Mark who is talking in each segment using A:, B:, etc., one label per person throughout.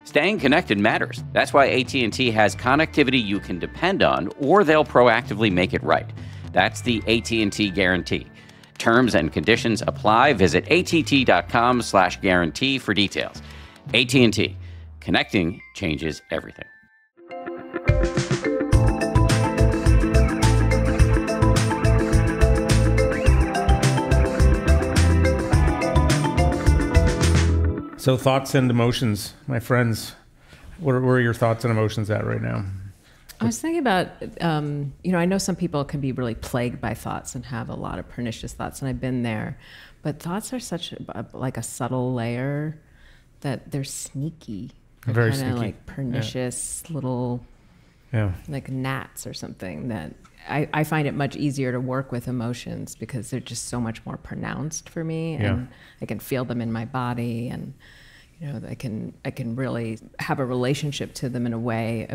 A: Staying connected matters. That's why AT&T has connectivity you can depend on, or they'll proactively make it right. That's the AT&T guarantee. Terms and conditions apply. Visit att.com/guarantee for details. AT&T. Connecting changes everything.
B: So thoughts and emotions, my friends. Where are your thoughts and emotions at right now?
C: I was thinking about, I know some people can be really plagued by thoughts and have a lot of pernicious thoughts, and I've been there. But thoughts are such like a subtle layer that they're sneaky. They're
B: very
C: kind of
B: sneaky.
C: like pernicious little, like gnats or something that I find it much easier to work with emotions because they're just so much more pronounced for me, and I can feel them in my body, and I can really have a relationship to them in a way.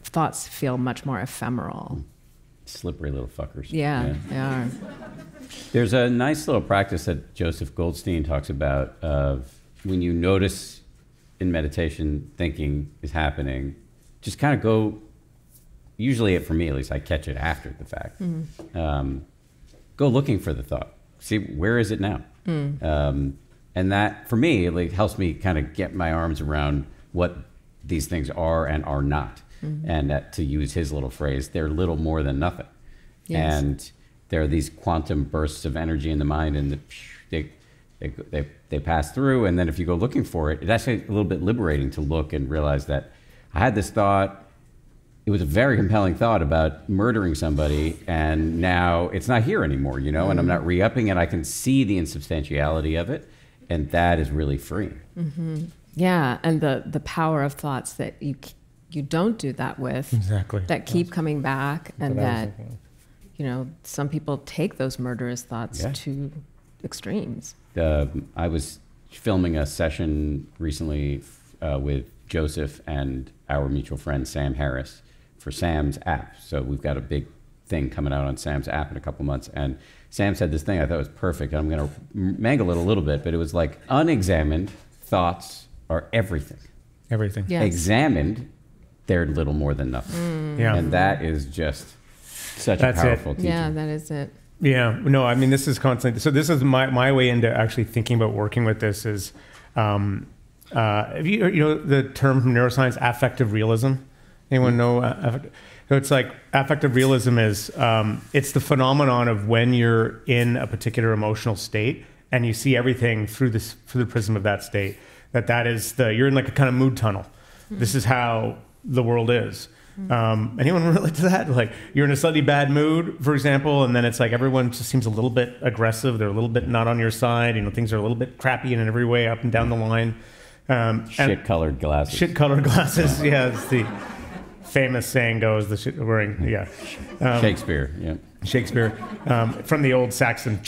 C: Thoughts feel much more ephemeral.
A: Slippery little fuckers.
C: Yeah, they are.
A: There's a nice little practice that Joseph Goldstein talks about of when you notice in meditation thinking is happening, just kind of go. Usually, for me at least, I catch it after the fact. Go looking for the thought. See, where is it now? And that, for me, it helps me kind of get my arms around what these things are and are not. And that, to use his little phrase, they're little more than nothing. Yes. And there are these quantum bursts of energy in the mind, and they pass through. And then if you go looking for it, it's actually a little bit liberating to look and realize that I had this thought. It was a very compelling thought about murdering somebody, and now it's not here anymore, and I'm not re-upping it. I can see the insubstantiality of it, and that is really freeing.
C: Yeah, and the power of thoughts that you don't do that with,
B: exactly,
C: that keep coming back, and that some people take those murderous thoughts to extremes.
A: I was filming a session recently with Joseph and our mutual friend Sam Harris for Sam's app. So we've got a big thing coming out on Sam's app in a couple months. And Sam said this thing I thought was perfect. I'm going to mangle it a little bit, but it was like, unexamined thoughts are everything.
B: Everything.
C: Yes.
A: Examined, they're little more than nothing. And that is just such a powerful teaching.
C: Yeah, that is it.
B: Yeah, no, I mean, this is constantly, so this is my way into actually thinking about working with this is, if you the term from neuroscience, affective realism. Anyone know? So it's like affective realism is it's the phenomenon of when you're in a particular emotional state and you see everything through the prism of that state. That is you're in like a kind of mood tunnel. This is how the world is. Anyone relate to that? Like you're in a slightly bad mood, for example, and then it's like everyone just seems a little bit aggressive. They're a little bit not on your side. Things are a little bit crappy in every way up and down the line.
A: Shit-colored glasses.
B: Shit-colored glasses, yeah. It's the famous saying goes, the shit wearing,
A: Shakespeare, yeah.
B: Shakespeare, from the old Saxon.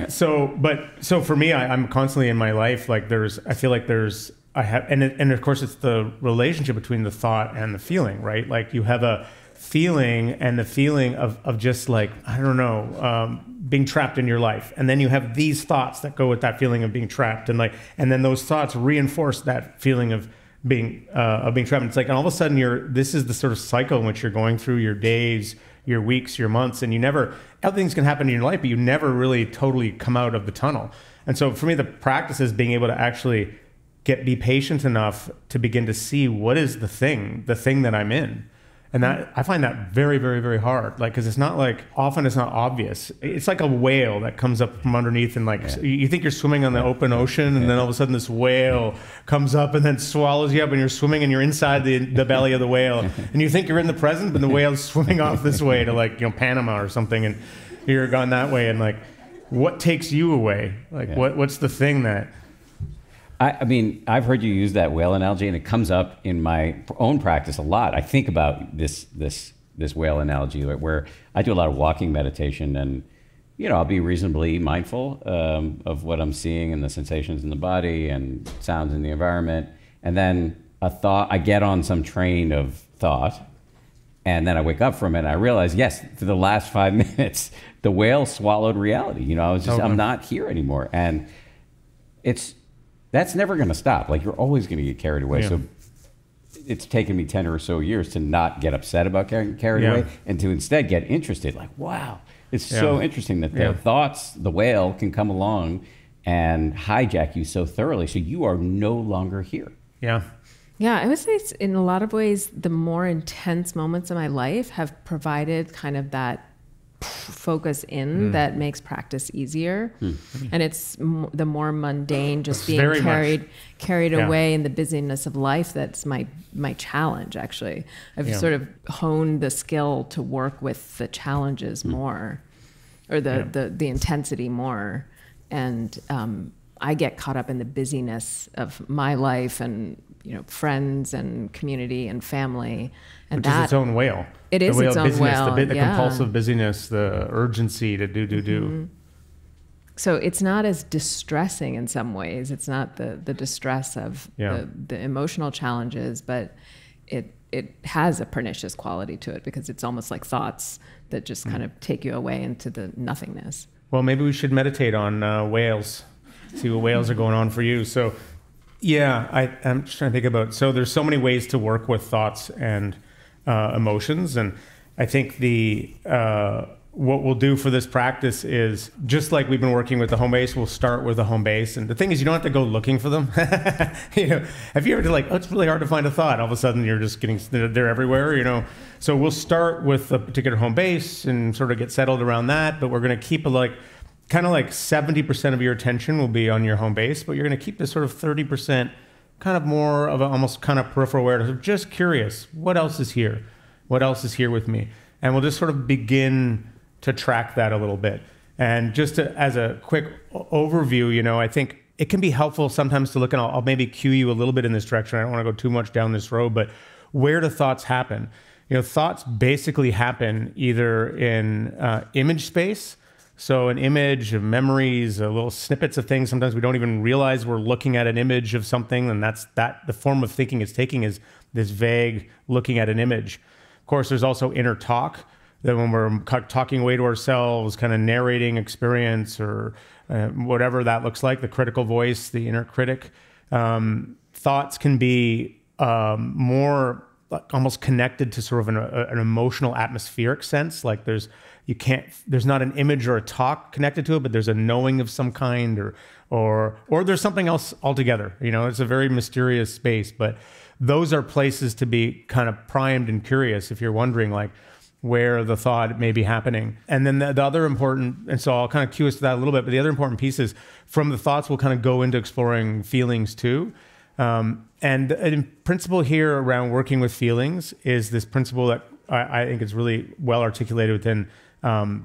B: So for me, I'm constantly in my life, like and of course it's the relationship between the thought and the feeling, right? Like you have a feeling and the feeling of just like, I don't know, being trapped in your life. And then you have these thoughts that go with that feeling of being trapped. And then those thoughts reinforce that feeling of being trapped. And it's like, and all of a sudden this is the sort of cycle in which you're going through your days, your weeks, your months, and other things can happen in your life, but you never really totally come out of the tunnel. And so for me, the practice is being able to actually be patient enough to begin to see what is the thing that I'm in. And that I find that very, very, very hard. Like, because it's not like, often it's not obvious. It's like a whale that comes up from underneath and you think you're swimming on the open ocean, and then all of a sudden this whale comes up and then swallows you up, and you're swimming and you're inside the belly of the whale. And you think you're in the present, but the whale's swimming off this way to Panama or something, and you're gone that way. And what takes you away? What's the thing that...
A: I mean, I've heard you use that whale analogy, and it comes up in my own practice a lot. I think about this whale analogy where I do a lot of walking meditation, and I'll be reasonably mindful of what I'm seeing and the sensations in the body and sounds in the environment. And then I get on some train of thought, and then I wake up from it, and I realize, yes, for the last 5 minutes, the whale swallowed reality. I'm not here anymore, and it's that's never going to stop. Like, you're always going to get carried away. So it's taken me 10 or so years to not get upset about getting carried away and to instead get interested. Like, wow, it's so interesting that the thoughts, the whale, can come along and hijack you so thoroughly. So you are no longer here.
B: Yeah.
C: Yeah, I would say in a lot of ways, the more intense moments of my life have provided kind of that focus in that makes practice easier. And it's the more mundane, just being carried away in the busyness of life, that's my challenge, actually. I've sort of honed the skill to work with the challenges more, or the intensity more. And I get caught up in the busyness of my life and, you know, friends and community and family. And
B: which is its own whale.
C: It is its own whale.
B: The compulsive busyness, the urgency to do.
C: So it's not as distressing in some ways. It's not the distress of the emotional challenges, but it has a pernicious quality to it, because it's almost like thoughts that just kind of take you away into the nothingness.
B: Well, maybe we should meditate on whales, see what whales are going on for you. So yeah, I'm just trying to think about, so there's so many ways to work with thoughts and emotions. And I think what we'll do for this practice is, just like we've been working with the home base, we'll start with the home base. And the thing is, you don't have to go looking for them. You know, have you ever like, oh, it's really hard to find a thought. All of a sudden you're just they're everywhere, you know? So we'll start with a particular home base and sort of get settled around that. But we're going to keep kind of like 70% of your attention will be on your home base, but you're going to keep this sort of 30% kind of more of almost kind of peripheral awareness of just curious, what else is here? What else is here with me? And we'll just sort of begin to track that a little bit. And just as a quick overview, you know, I think it can be helpful sometimes to look, and I'll maybe cue you a little bit in this direction. I don't want to go too much down this road, but where do thoughts happen? You know, thoughts basically happen either in image space. So an image of memories, little snippets of things. Sometimes we don't even realize we're looking at an image of something, and that's the form of thinking it's taking, is this vague looking at an image. Of course, there's also inner talk, that when we're talking away to ourselves, kind of narrating experience or whatever that looks like, the critical voice, the inner critic. Thoughts can be more almost connected to sort of an emotional atmospheric sense, like there's not an image or a talk connected to it, but there's a knowing of some kind, or there's something else altogether. You know, it's a very mysterious space, but those are places to be kind of primed and curious if you're wondering like where the thought may be happening. And then the other important, and so I'll kind of cue us to that a little bit, but the other important piece is from the thoughts, we'll kind of go into exploring feelings too. And in principle here around working with feelings is this principle that I think is really well articulated within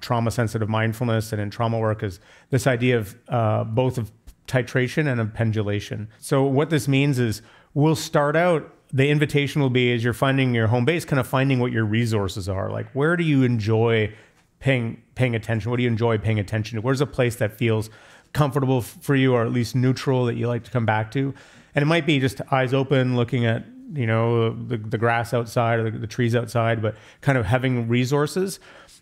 B: trauma sensitive mindfulness and in trauma work, is this idea of both of titration and of pendulation. So what this means is we'll start out, the invitation will be, as you're finding your home base, kind of finding what your resources are. Like, where do you enjoy paying attention? What do you enjoy paying attention to? Where's a place that feels comfortable for you, or at least neutral, that you like to come back to? And it might be just eyes open, looking at, you know, the grass outside or the trees outside, but kind of having resources.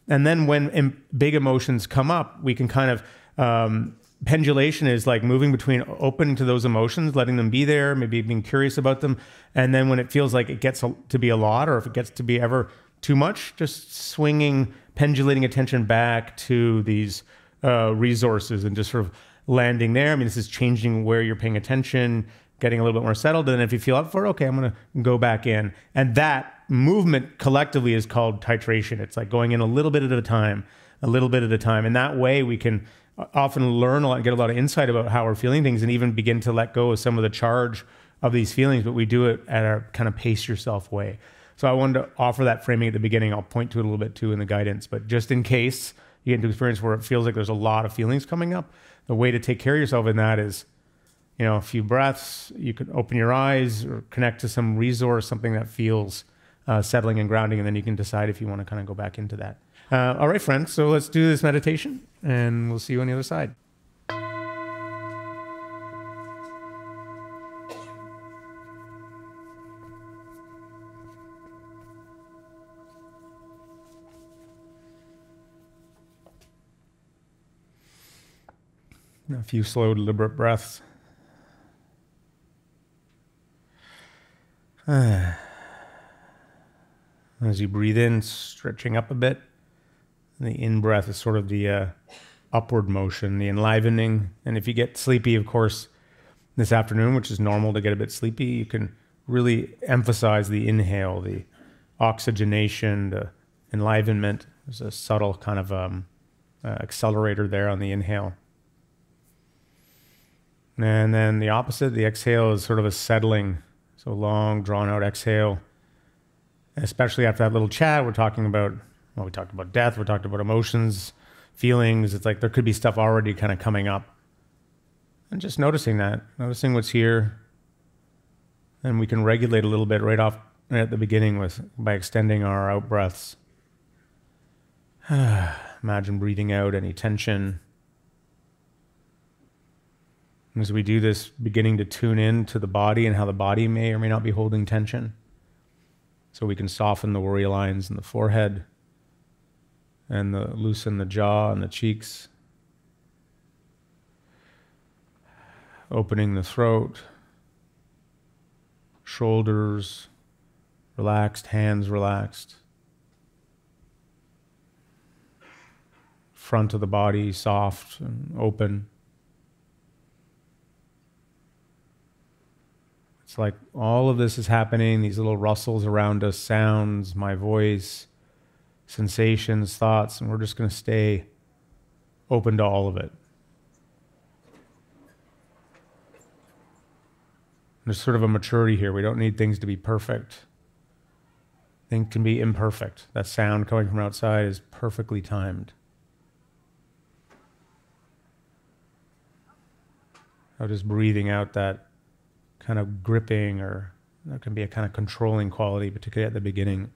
B: And then when big emotions come up, we can kind of, pendulation is like moving between opening to those emotions, letting them be there, maybe being curious about them. And then when it feels like it gets to be a lot, or if it gets to be ever too much, just swinging, pendulating attention back to these resources and just sort of landing there. I mean, this is changing where you're paying attention, getting a little bit more settled. And if you feel up for it, okay, I'm going to go back in. And that movement collectively is called titration. It's like going in a little bit at a time, a little bit at a time. And that way we can often learn a lot, get a lot of insight about how we're feeling things, and even begin to let go of some of the charge of these feelings, but we do it at our kind of pace yourself way. So I wanted to offer that framing at the beginning. I'll point to it a little bit too in the guidance, but just in case you get into experience where it feels like there's a lot of feelings coming up, the way to take care of yourself in that is, you know, a few breaths. You could open your eyes or connect to some resource, something that feels settling and grounding, and then you can decide if you want to kind of go back into that. All right, friends, so let's do this meditation, and we'll see you on the other side. A few slow, deliberate breaths. As you breathe in, stretching up a bit. And the in-breath is sort of the upward motion, the enlivening. And if you get sleepy, of course, this afternoon, which is normal to get a bit sleepy, you can really emphasize the inhale, the oxygenation, the enlivenment. There's a subtle kind of accelerator there on the inhale. And then the opposite, the exhale, is sort of a settling, so long, drawn-out exhale. And especially after that little chat, we talked about death, we talked about emotions, feelings. It's like there could be stuff already kind of coming up. And just noticing that, noticing what's here. And we can regulate a little bit right at the beginning by extending our out breaths. Imagine breathing out any tension. As we do this, beginning to tune in to the body and how the body may or may not be holding tension. So we can soften the worry lines in the forehead and loosen the jaw and the cheeks. Opening the throat, shoulders relaxed, hands relaxed. Front of the body soft and open. It's like all of this is happening, these little rustles around us, sounds, my voice, sensations, thoughts, and we're just going to stay open to all of it. There's sort of a maturity here. We don't need things to be perfect. Things can be imperfect. That sound coming from outside is perfectly timed. I'm just breathing out that kind of gripping, or there can be a kind of controlling quality, particularly at the beginning.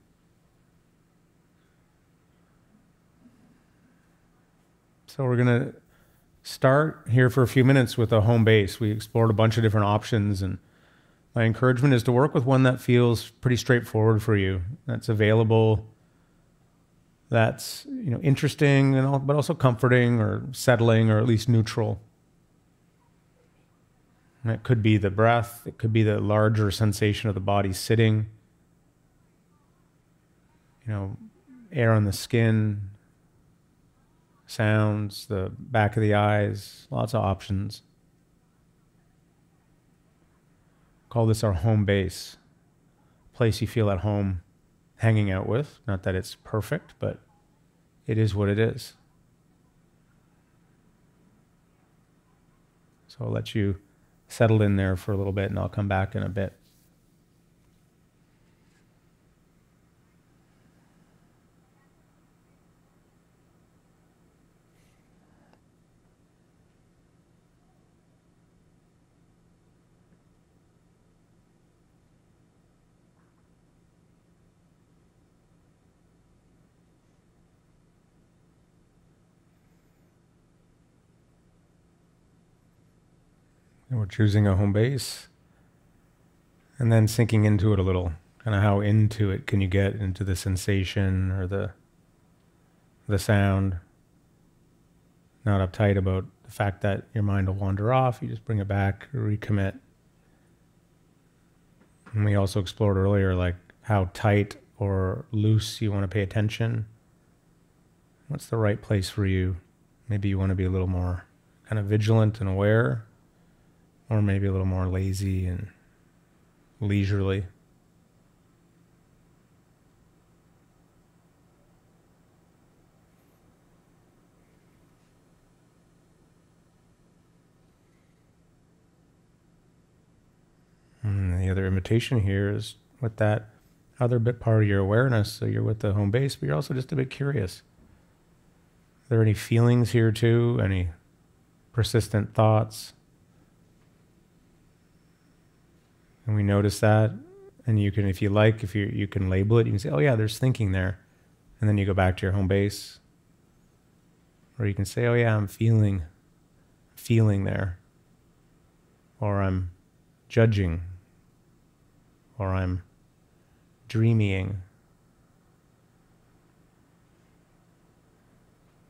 B: So we're going to start here for a few minutes with a home base. We explored a bunch of different options, and my encouragement is to work with one that feels pretty straightforward for you, that's available, that's interesting, but also comforting or settling or at least neutral. And it could be the breath, it could be the larger sensation of the body sitting, air on the skin, sounds, the back of the eyes, lots of options. Call this our home base, place you feel at home hanging out with. Not that it's perfect, but it is what it is. So I'll let you settle in there for a little bit, and I'll come back in a bit. And we're choosing a home base and then sinking into it a little. Kind of how into it can you get, into the sensation or the sound. Not uptight about the fact that your mind will wander off. You just bring it back, recommit. And we also explored earlier like how tight or loose you want to pay attention. What's the right place for you? Maybe you want to be a little more kind of vigilant and aware, or maybe a little more lazy and leisurely. And the other invitation here is with that other bit part of your awareness. So you're with the home base, but you're also just a bit curious. Are there any feelings here too? Any persistent thoughts? And we notice that, and you can, if you like, you can label it. You can say, "Oh yeah, there's thinking there," and then you go back to your home base. Or you can say, "Oh yeah, I'm feeling there," or "I'm judging," or "I'm dreaming,"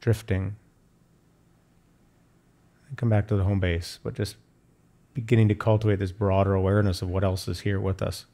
B: drifting. And come back to the home base, but just beginning to cultivate this broader awareness of what else is here with us.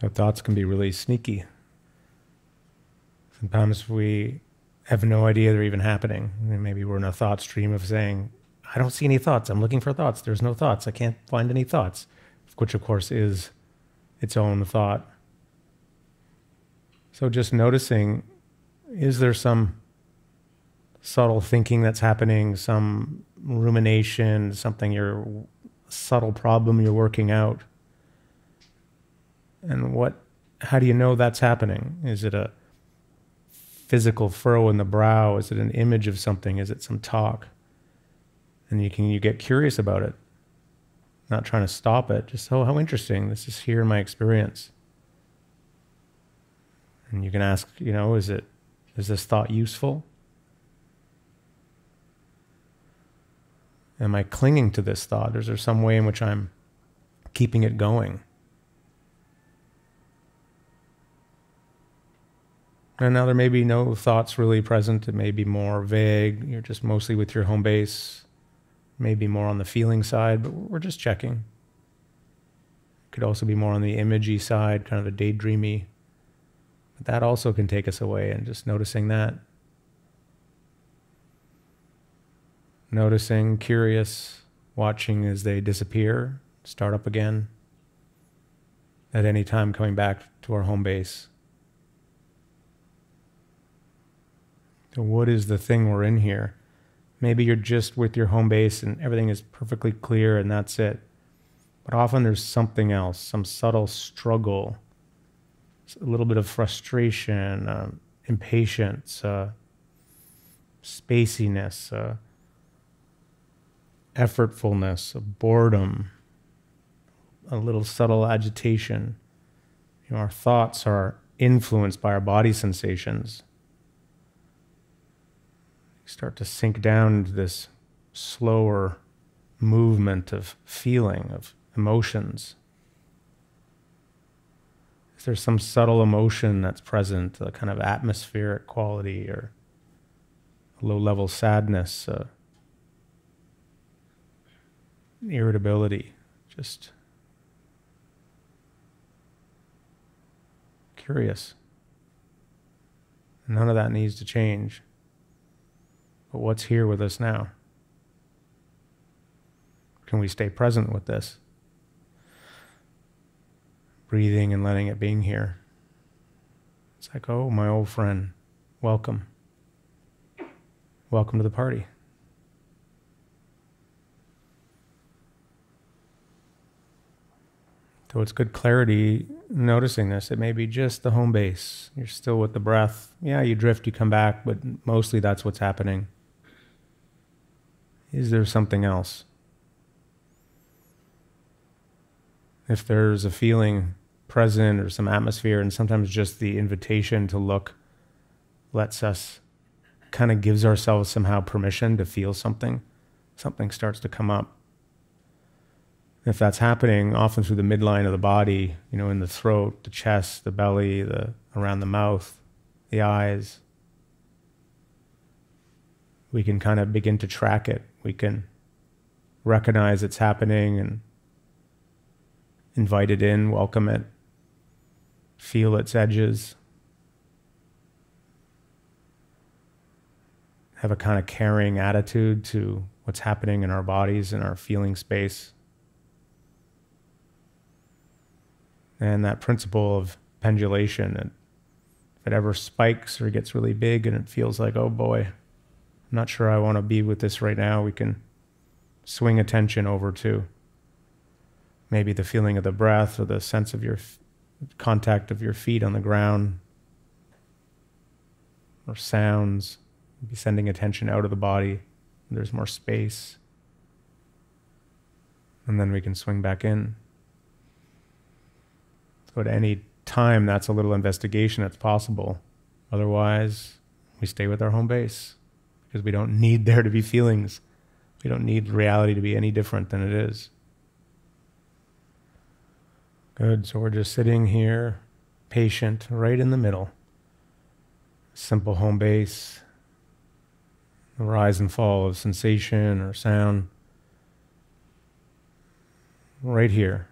B: So thoughts can be really sneaky. Sometimes we have no idea they're even happening. And maybe we're in a thought stream of saying, I don't see any thoughts. I'm looking for thoughts. There's no thoughts. I can't find any thoughts, which of course is its own thought. So just noticing, is there some subtle thinking that's happening, some rumination, subtle problem you're working out? And how do you know that's happening? Is it a physical furrow in the brow? Is it an image of something? Is it some talk? And you get curious about it, not trying to stop it, just, oh, how interesting, this is here in my experience. And you can ask, is this thought useful? Am I clinging to this thought? Is there some way in which I'm keeping it going? And now there may be no thoughts really present. It may be more vague. You're just mostly with your home base. Maybe more on the feeling side, but we're just checking. It could also be more on the imagey side, kind of a daydreamy. But that also can take us away, and just noticing that. Noticing, curious, watching as they disappear, start up again. At any time coming back to our home base. So what is the thing we're in here? Maybe you're just with your home base and everything is perfectly clear and that's it. But often there's something else, some subtle struggle, a little bit of frustration, impatience, spaciness, effortfulness, boredom, a little subtle agitation. Our thoughts are influenced by our body sensations. Start to sink down into this slower movement of feeling, of emotions. Is there some subtle emotion that's present, a kind of atmospheric quality or a low-level sadness, irritability, just curious. None of that needs to change. But what's here with us now? Can we stay present with this? Breathing and letting it being here. It's like, oh, my old friend, welcome. Welcome to the party. So it's good clarity noticing this. It may be just the home base. You're still with the breath. Yeah, you drift, you come back, but mostly that's what's happening. Is there something else? If there's a feeling present or some atmosphere, and sometimes just the invitation to look kind of gives ourselves somehow permission to feel something starts to come up. If that's happening, often through the midline of the body, in the throat, the chest, the belly, around the mouth, the eyes, we can kind of begin to track it. We can recognize it's happening and invite it in, welcome it, feel its edges, have a kind of caring attitude to what's happening in our bodies, in our feeling space. And that principle of pendulation, and if it ever spikes or gets really big and it feels like, oh boy, I'm not sure I want to be with this right now, we can swing attention over to maybe the feeling of the breath or the sense of your contact of your feet on the ground, or sounds. Be sending attention out of the body. There's more space. And then we can swing back in. So at any time, that's a little investigation that's possible. Otherwise, we stay with our home base because we don't need there to be feelings. We don't need reality to be any different than it is. Good, so we're just sitting here, patient, right in the middle. Simple home base, the rise and fall of sensation or sound. Right here.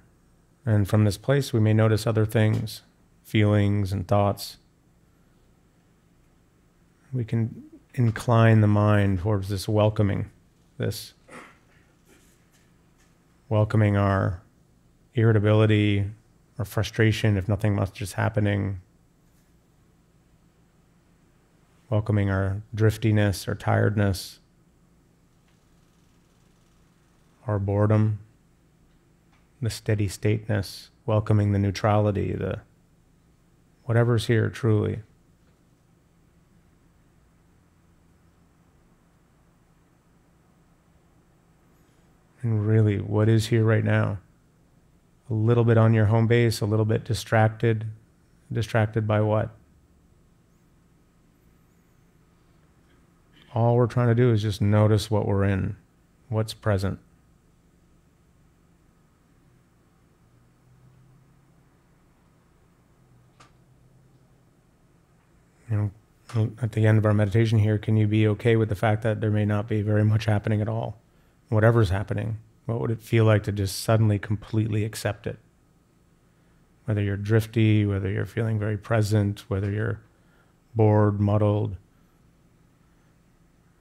B: And from this place, we may notice other things, feelings and thoughts. We can incline the mind towards this welcoming our irritability, our frustration if nothing much is happening, welcoming our driftiness, our tiredness, our boredom, the steady stateness, welcoming the neutrality, the whatever's here truly. And really, what is here right now? A little bit on your home base, a little bit distracted. Distracted by what? All we're trying to do is just notice what we're in, what's present. You know, at the end of our meditation here, can you be okay with the fact that there may not be very much happening at all? Whatever's happening, what would it feel like to just suddenly completely accept it? Whether you're drifty, whether you're feeling very present, whether you're bored, muddled,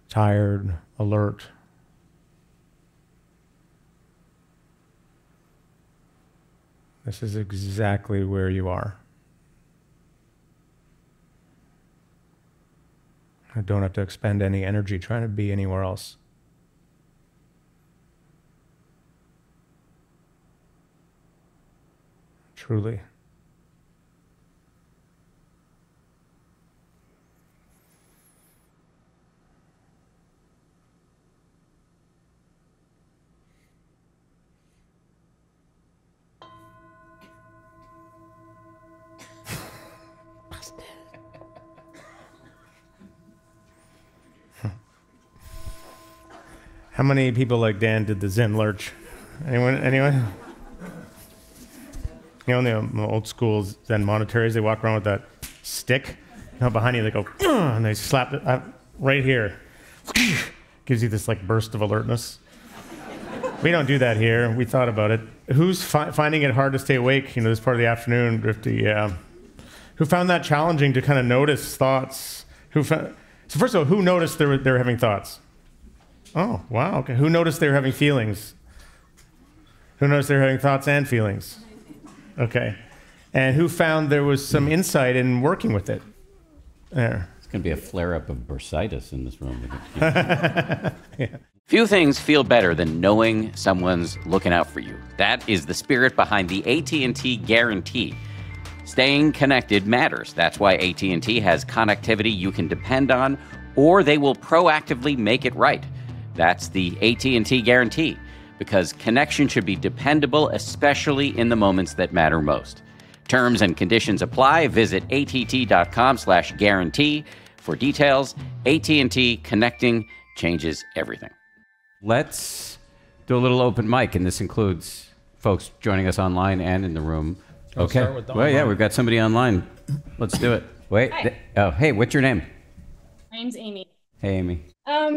B: tired, alert. This is exactly where you are. I don't have to expend any energy trying to be anywhere else. Truly. How many people like Dan did the Zen lurch? Anyone? You know, in the old school Zen monasteries, they walk around with that stick. You know, behind you, they go, and they slap it right here. Gives you this like burst of alertness. We don't do that here. We thought about it. Who's finding it hard to stay awake, you know, this part of the afternoon, drifty? Yeah. Who found that challenging to kind of notice thoughts? So first of all, who noticed they were having thoughts? Oh, wow, okay. Who noticed they were having feelings? Who noticed they were having thoughts and feelings? Okay. And who found there was some insight in working with it? There.
A: It's going to be a flare-up of bursitis in this room.
B: Yeah.
A: Few things feel better than knowing someone's looking out for you. That is the spirit behind the AT&T Guarantee. Staying connected matters. That's why AT&T has connectivity you can depend on, or they will proactively make it right. That's the AT&T Guarantee, because connection should be dependable, especially in the moments that matter most. Terms and conditions apply. Visit att.com/guarantee for details. AT&T, connecting changes everything. Let's do a little open mic, and this includes folks joining us online and in the room. Okay. Well, yeah, we've got somebody online. Let's do it. Wait. Hey, what's your name?
D: My name's Amy.
A: Hey, Amy.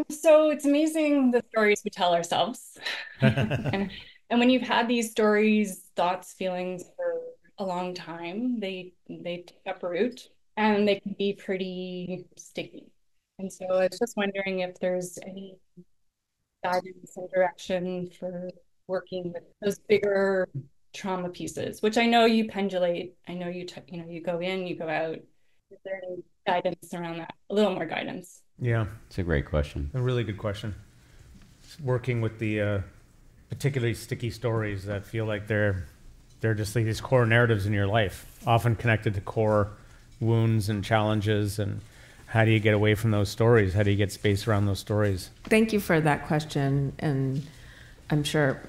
D: So it's amazing the stories we tell ourselves. And when you've had these stories, thoughts, feelings for a long time, they take up root and they can be pretty sticky. And so I was just wondering if there's any guidance and direction for working with those bigger trauma pieces, which I know you pendulate. I know you you go in, you go out. Is there any guidance around that? A little more guidance.
B: Yeah.
A: It's a great question.
B: A really good question. Working with the particularly sticky stories that feel like they're just like these core narratives in your life, often connected to core wounds and challenges. And how do you get away from those stories? How do you get space around those stories?
C: Thank you for that question. And I'm sure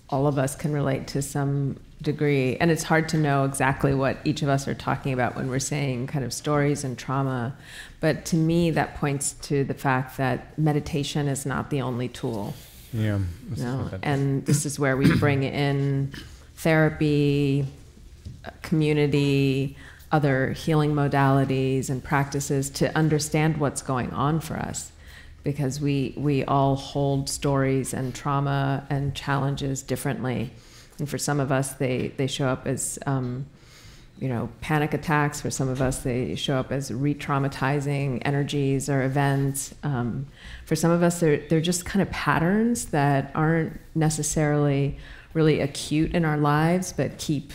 C: all of us can relate to some degree. And it's hard to know exactly what each of us are talking about when we're saying kind of stories and trauma. But to me, that points to the fact that meditation is not the only tool.
B: Yeah.
C: No? And this is where we bring in therapy, community, other healing modalities and practices to understand what's going on for us. Because we all hold stories and trauma and challenges differently. And for some of us, they show up as, panic attacks. For some of us, they show up as re-traumatizing energies or events. For some of us, they're just kind of patterns that aren't necessarily really acute in our lives, but keep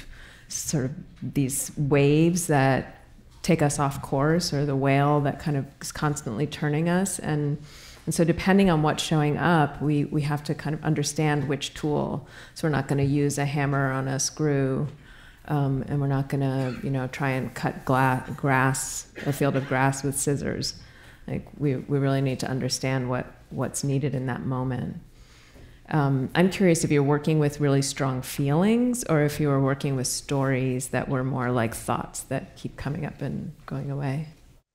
C: sort of these waves that take us off course, or the whale that kind of is constantly turning us. And so depending on what's showing up, we have to kind of understand which tool. So we're not going to use a hammer on a screw, and we're not going to, try and cut a field of grass with scissors. Like we really need to understand what's needed in that moment. I'm curious if you're working with really strong feelings, or if you were working with stories that were more like thoughts that keep coming up and going away.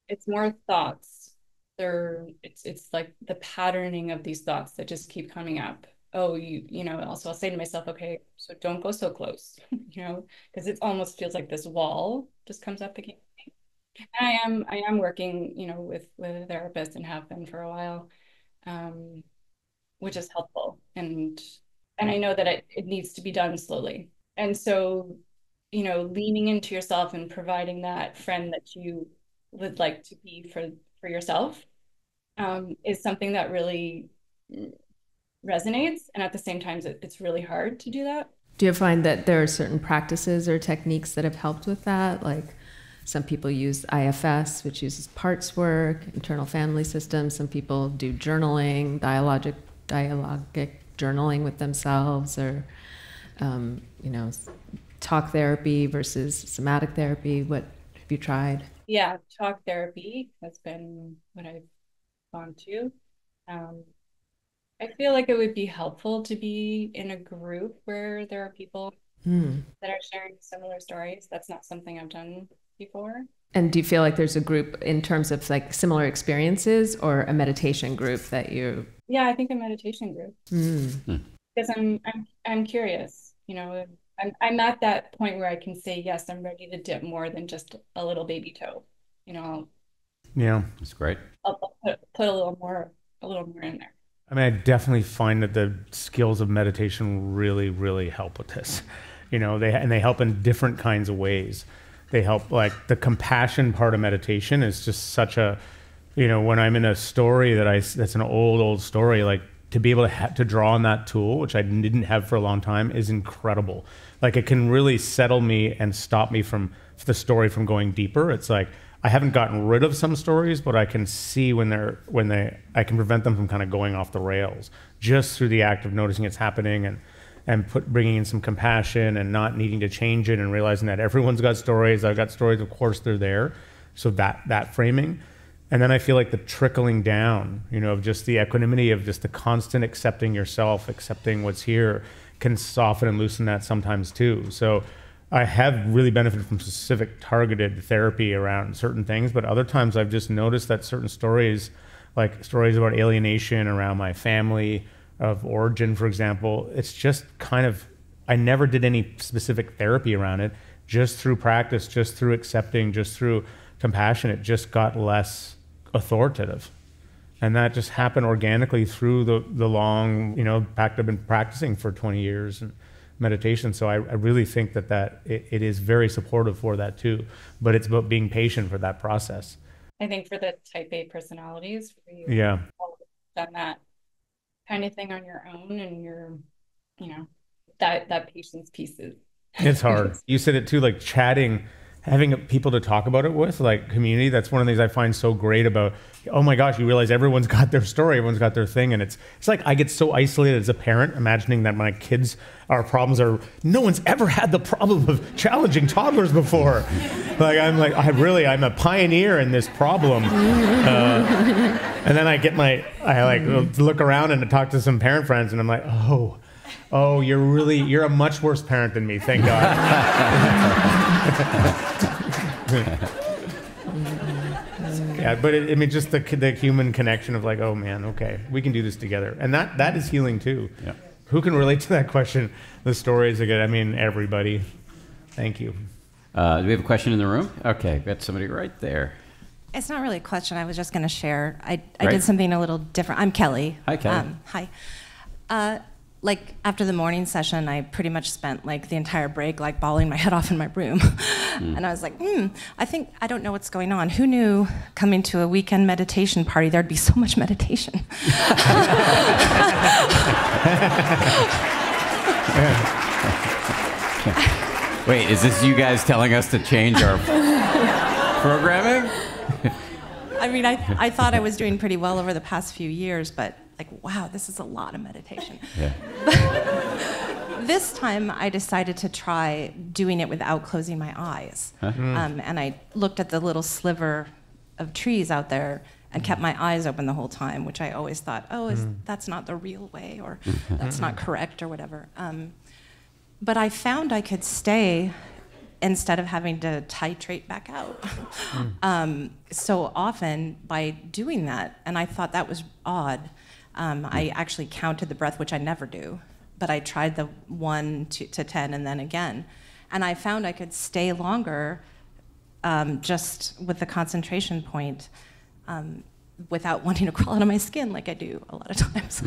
D: It's more thoughts. It's like the patterning of these thoughts that just keep coming up. Oh, also I'll say to myself, okay, so don't go so close, because it almost feels like this wall just comes up again. And I am working, with a therapist, and have been for a while, which is helpful. And I know that it needs to be done slowly. And so, leaning into yourself and providing that friend that you would like to be for yourself, is something that really resonates. And at the same time, it's really hard to do that.
C: Do you find that there are certain practices or techniques that have helped with that? Like some people use IFS, which uses parts work, internal family systems. Some people do journaling, dialogic journaling with themselves, or, talk therapy versus somatic therapy. What have you tried?
D: Yeah, talk therapy has been what I've gone to. I feel like it would be helpful to be in a group where there are people that are sharing similar stories. That's not something I've done before.
C: And do you feel like there's a group in terms of like similar experiences, or a meditation group that you?
D: Yeah, I think a meditation group. Because I'm curious, I'm at that point where I can say, yes, I'm ready to dip more than just a little baby toe.
B: Yeah,
A: that's great.
D: I'll put a little more in there.
B: I mean, I definitely find that the skills of meditation really, really help with this. They help in different kinds of ways. They help, like the compassion part of meditation is just such a, when I'm in a story that's an old story, like to be able to draw on that tool, which I didn't have for a long time, is incredible. Like it can really settle me and stop me from the story from going deeper. It's like, I haven't gotten rid of some stories, but I can see I can prevent them from kind of going off the rails just through the act of noticing it's happening and bringing in some compassion and not needing to change it, and realizing that everyone's got stories. I've got stories, of course they're there. So that framing. And then I feel like the trickling down, of just the equanimity of just the constant accepting yourself, accepting what's here, can soften and loosen that sometimes too. So I have really benefited from specific targeted therapy around certain things, but other times I've just noticed that certain stories, like stories about alienation around my family of origin, for example, it's just kind of, I never did any specific therapy around it. Just through practice, just through accepting, just through compassion, it just got less authoritative. And that just happened organically through the long, fact I've been practicing for 20 years and meditation. So I really think that it is very supportive for that too, but it's about being patient for that process.
D: I think for the type A personalities, for you,
B: yeah,
D: done that kind of thing on your own, and you're, that patience piece is.
B: It's hard. You said it too, like chatting, having people to talk about it with, like community. That's one of the things I find so great about, oh my gosh, you realize everyone's got their story, everyone's got their thing. And it's like, I get so isolated as a parent, imagining that my kids, our problems are, no one's ever had the problem of challenging toddlers before. I'm a pioneer in this problem. And then I look around and talk to some parent friends, and I'm like, oh, you're a much worse parent than me, thank God. Yeah, but just the human connection of like, oh man, okay, we can do this together. And that is healing too.
A: Yeah.
B: Who can relate to that question? The stories again, everybody. Thank you.
A: Do we have a question in the room? Okay, got somebody right there.
E: It's not really a question. I was just going to share. I did something a little different. I'm Kelly.
A: Hi, Kelly.
E: Hi. like after the morning session, I pretty much spent like the entire break like bawling my head off in my room. And I was like, I don't know what's going on. Who knew coming to a weekend meditation party there'd be so much meditation?
A: Wait, is this you guys telling us to change our programming?
E: I mean, I thought I was doing pretty well over the past few years, but like, wow, this is a lot of meditation.
A: Yeah.
E: This time, I decided to try doing it without closing my eyes.
A: Huh?
E: And I looked at the little sliver of trees out there and kept my eyes open the whole time, which I always thought, that's not the real way, or that's not correct, or whatever. But I found I could stay instead of having to titrate back out. So often by doing that, and I thought that was odd, I actually counted the breath, which I never do, but I tried the 1 to 10 and then again. And I found I could stay longer just with the concentration point without wanting to crawl out of my skin like I do a lot of times.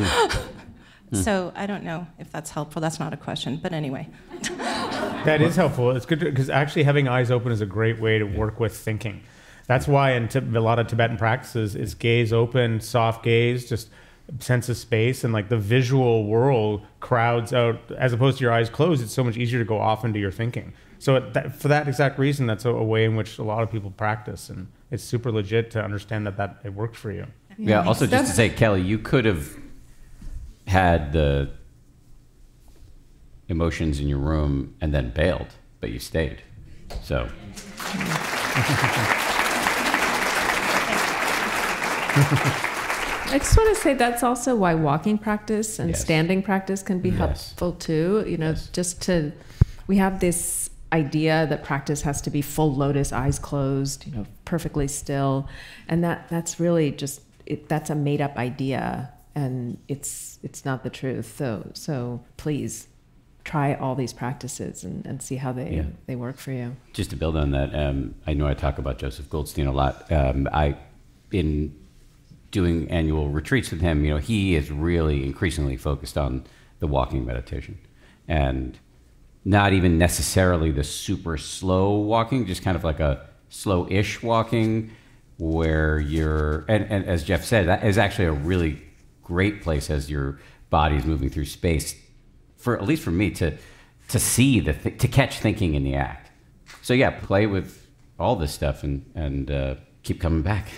E: So I don't know if that's helpful. That's not a question, but anyway.
B: That is helpful. It's good because actually having eyes open is a great way to work with thinking. That's why in a lot of Tibetan practices, it's gaze open, soft gaze, just sense of space, and like the visual world crowds out. As opposed to your eyes closed, it's so much easier to go off into your thinking. So for that exact reason, that's a way in which a lot of people practice, and it's super legit to understand that it works for you.
A: Yeah. Also, just to say, Kelly, you could have had the emotions in your room and then bailed, but you stayed. So.
C: I just want to say that's also why walking practice and standing practice can be helpful too. You know, we have this idea that practice has to be full lotus, eyes closed, you know, perfectly still, and that's really just that's a made up idea, and it's not the truth. So please try all these practices and see how they work for you.
A: Just to build on that, I know I talk about Joseph Goldstein a lot. In doing annual retreats with him, you know, he is really increasingly focused on the walking meditation, and not even necessarily the super slow walking, just kind of like a slow-ish walking where you're, and as Jeff said, that is actually a really great place as your body's moving through space, for at least for me, to see to catch thinking in the act. So yeah, play with all this stuff and keep coming back.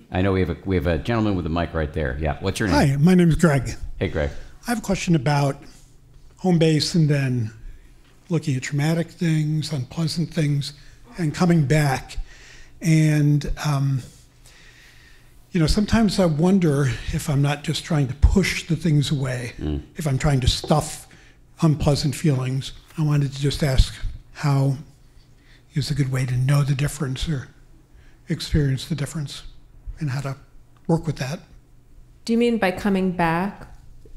A: I know we have a gentleman with a mic right there. Yeah, what's your name?
F: Hi, my name is Greg.
A: Hey, Greg.
F: I have a question about home base and then looking at traumatic things, unpleasant things, and coming back. And, you know, sometimes I wonder if I'm not just trying to push the things away, if I'm trying to stuff unpleasant feelings. I wanted to just ask how is a good way to know the difference or experience the difference and how to work with that.
C: Do you mean by coming back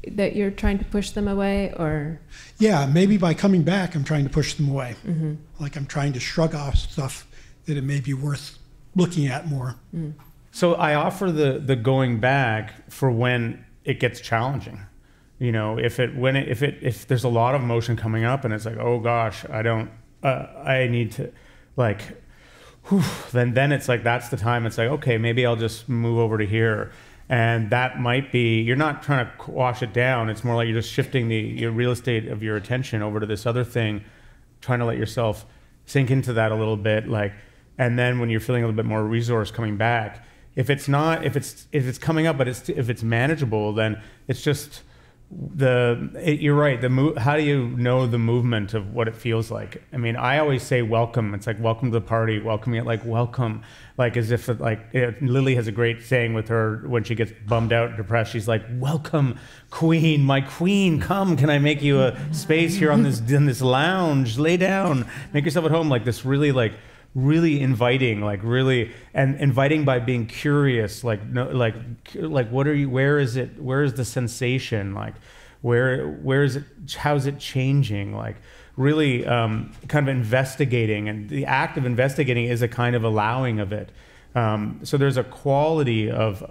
C: that you're trying to push them away, or?
F: Yeah, maybe by coming back, I'm trying to push them away. Like I'm trying to shrug off stuff that it may be worth looking at more.
B: So I offer the going back for when it gets challenging. You know, if there's a lot of emotion coming up and it's like, oh gosh, I need to, like, whew, then it's like, that's the time. It's like, okay, maybe I'll just move over to here. And that might be, you're not trying to wash it down. It's more like you're just shifting your real estate of your attention over to this other thing, trying to let yourself sink into that a little bit. Like, and then when you're feeling a little bit more resource coming back, if it's coming up, but if it's manageable, then it's just you're right. How do you know the movement of what it feels like? I mean, I always say welcome. It's like, welcome to the party, welcoming it, like welcome, like as if Lily has a great saying with her when she gets bummed out, depressed. She's like, welcome, queen, my queen, come. Can I make you a space here in this lounge? Lay down, make yourself at home. Like this, really inviting, like really, and inviting by being curious, like no, like what are you? Where is it? Where is the sensation? Like where is it? How's it changing? Like really kind of investigating, and the act of investigating is a kind of allowing of it. So there's a quality of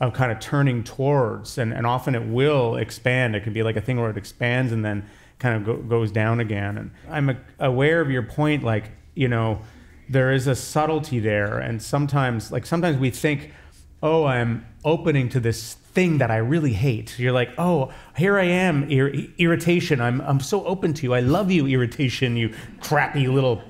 B: kind of turning towards, and often it will expand. It can be like a thing where it expands and then kind of goes down again. And I'm aware of your point, like, you know, there is a subtlety there, and sometimes we think, oh, I'm opening to this thing that I really hate. You're like, oh, here I am, irritation. I'm so open to you. I love you, irritation, you crappy little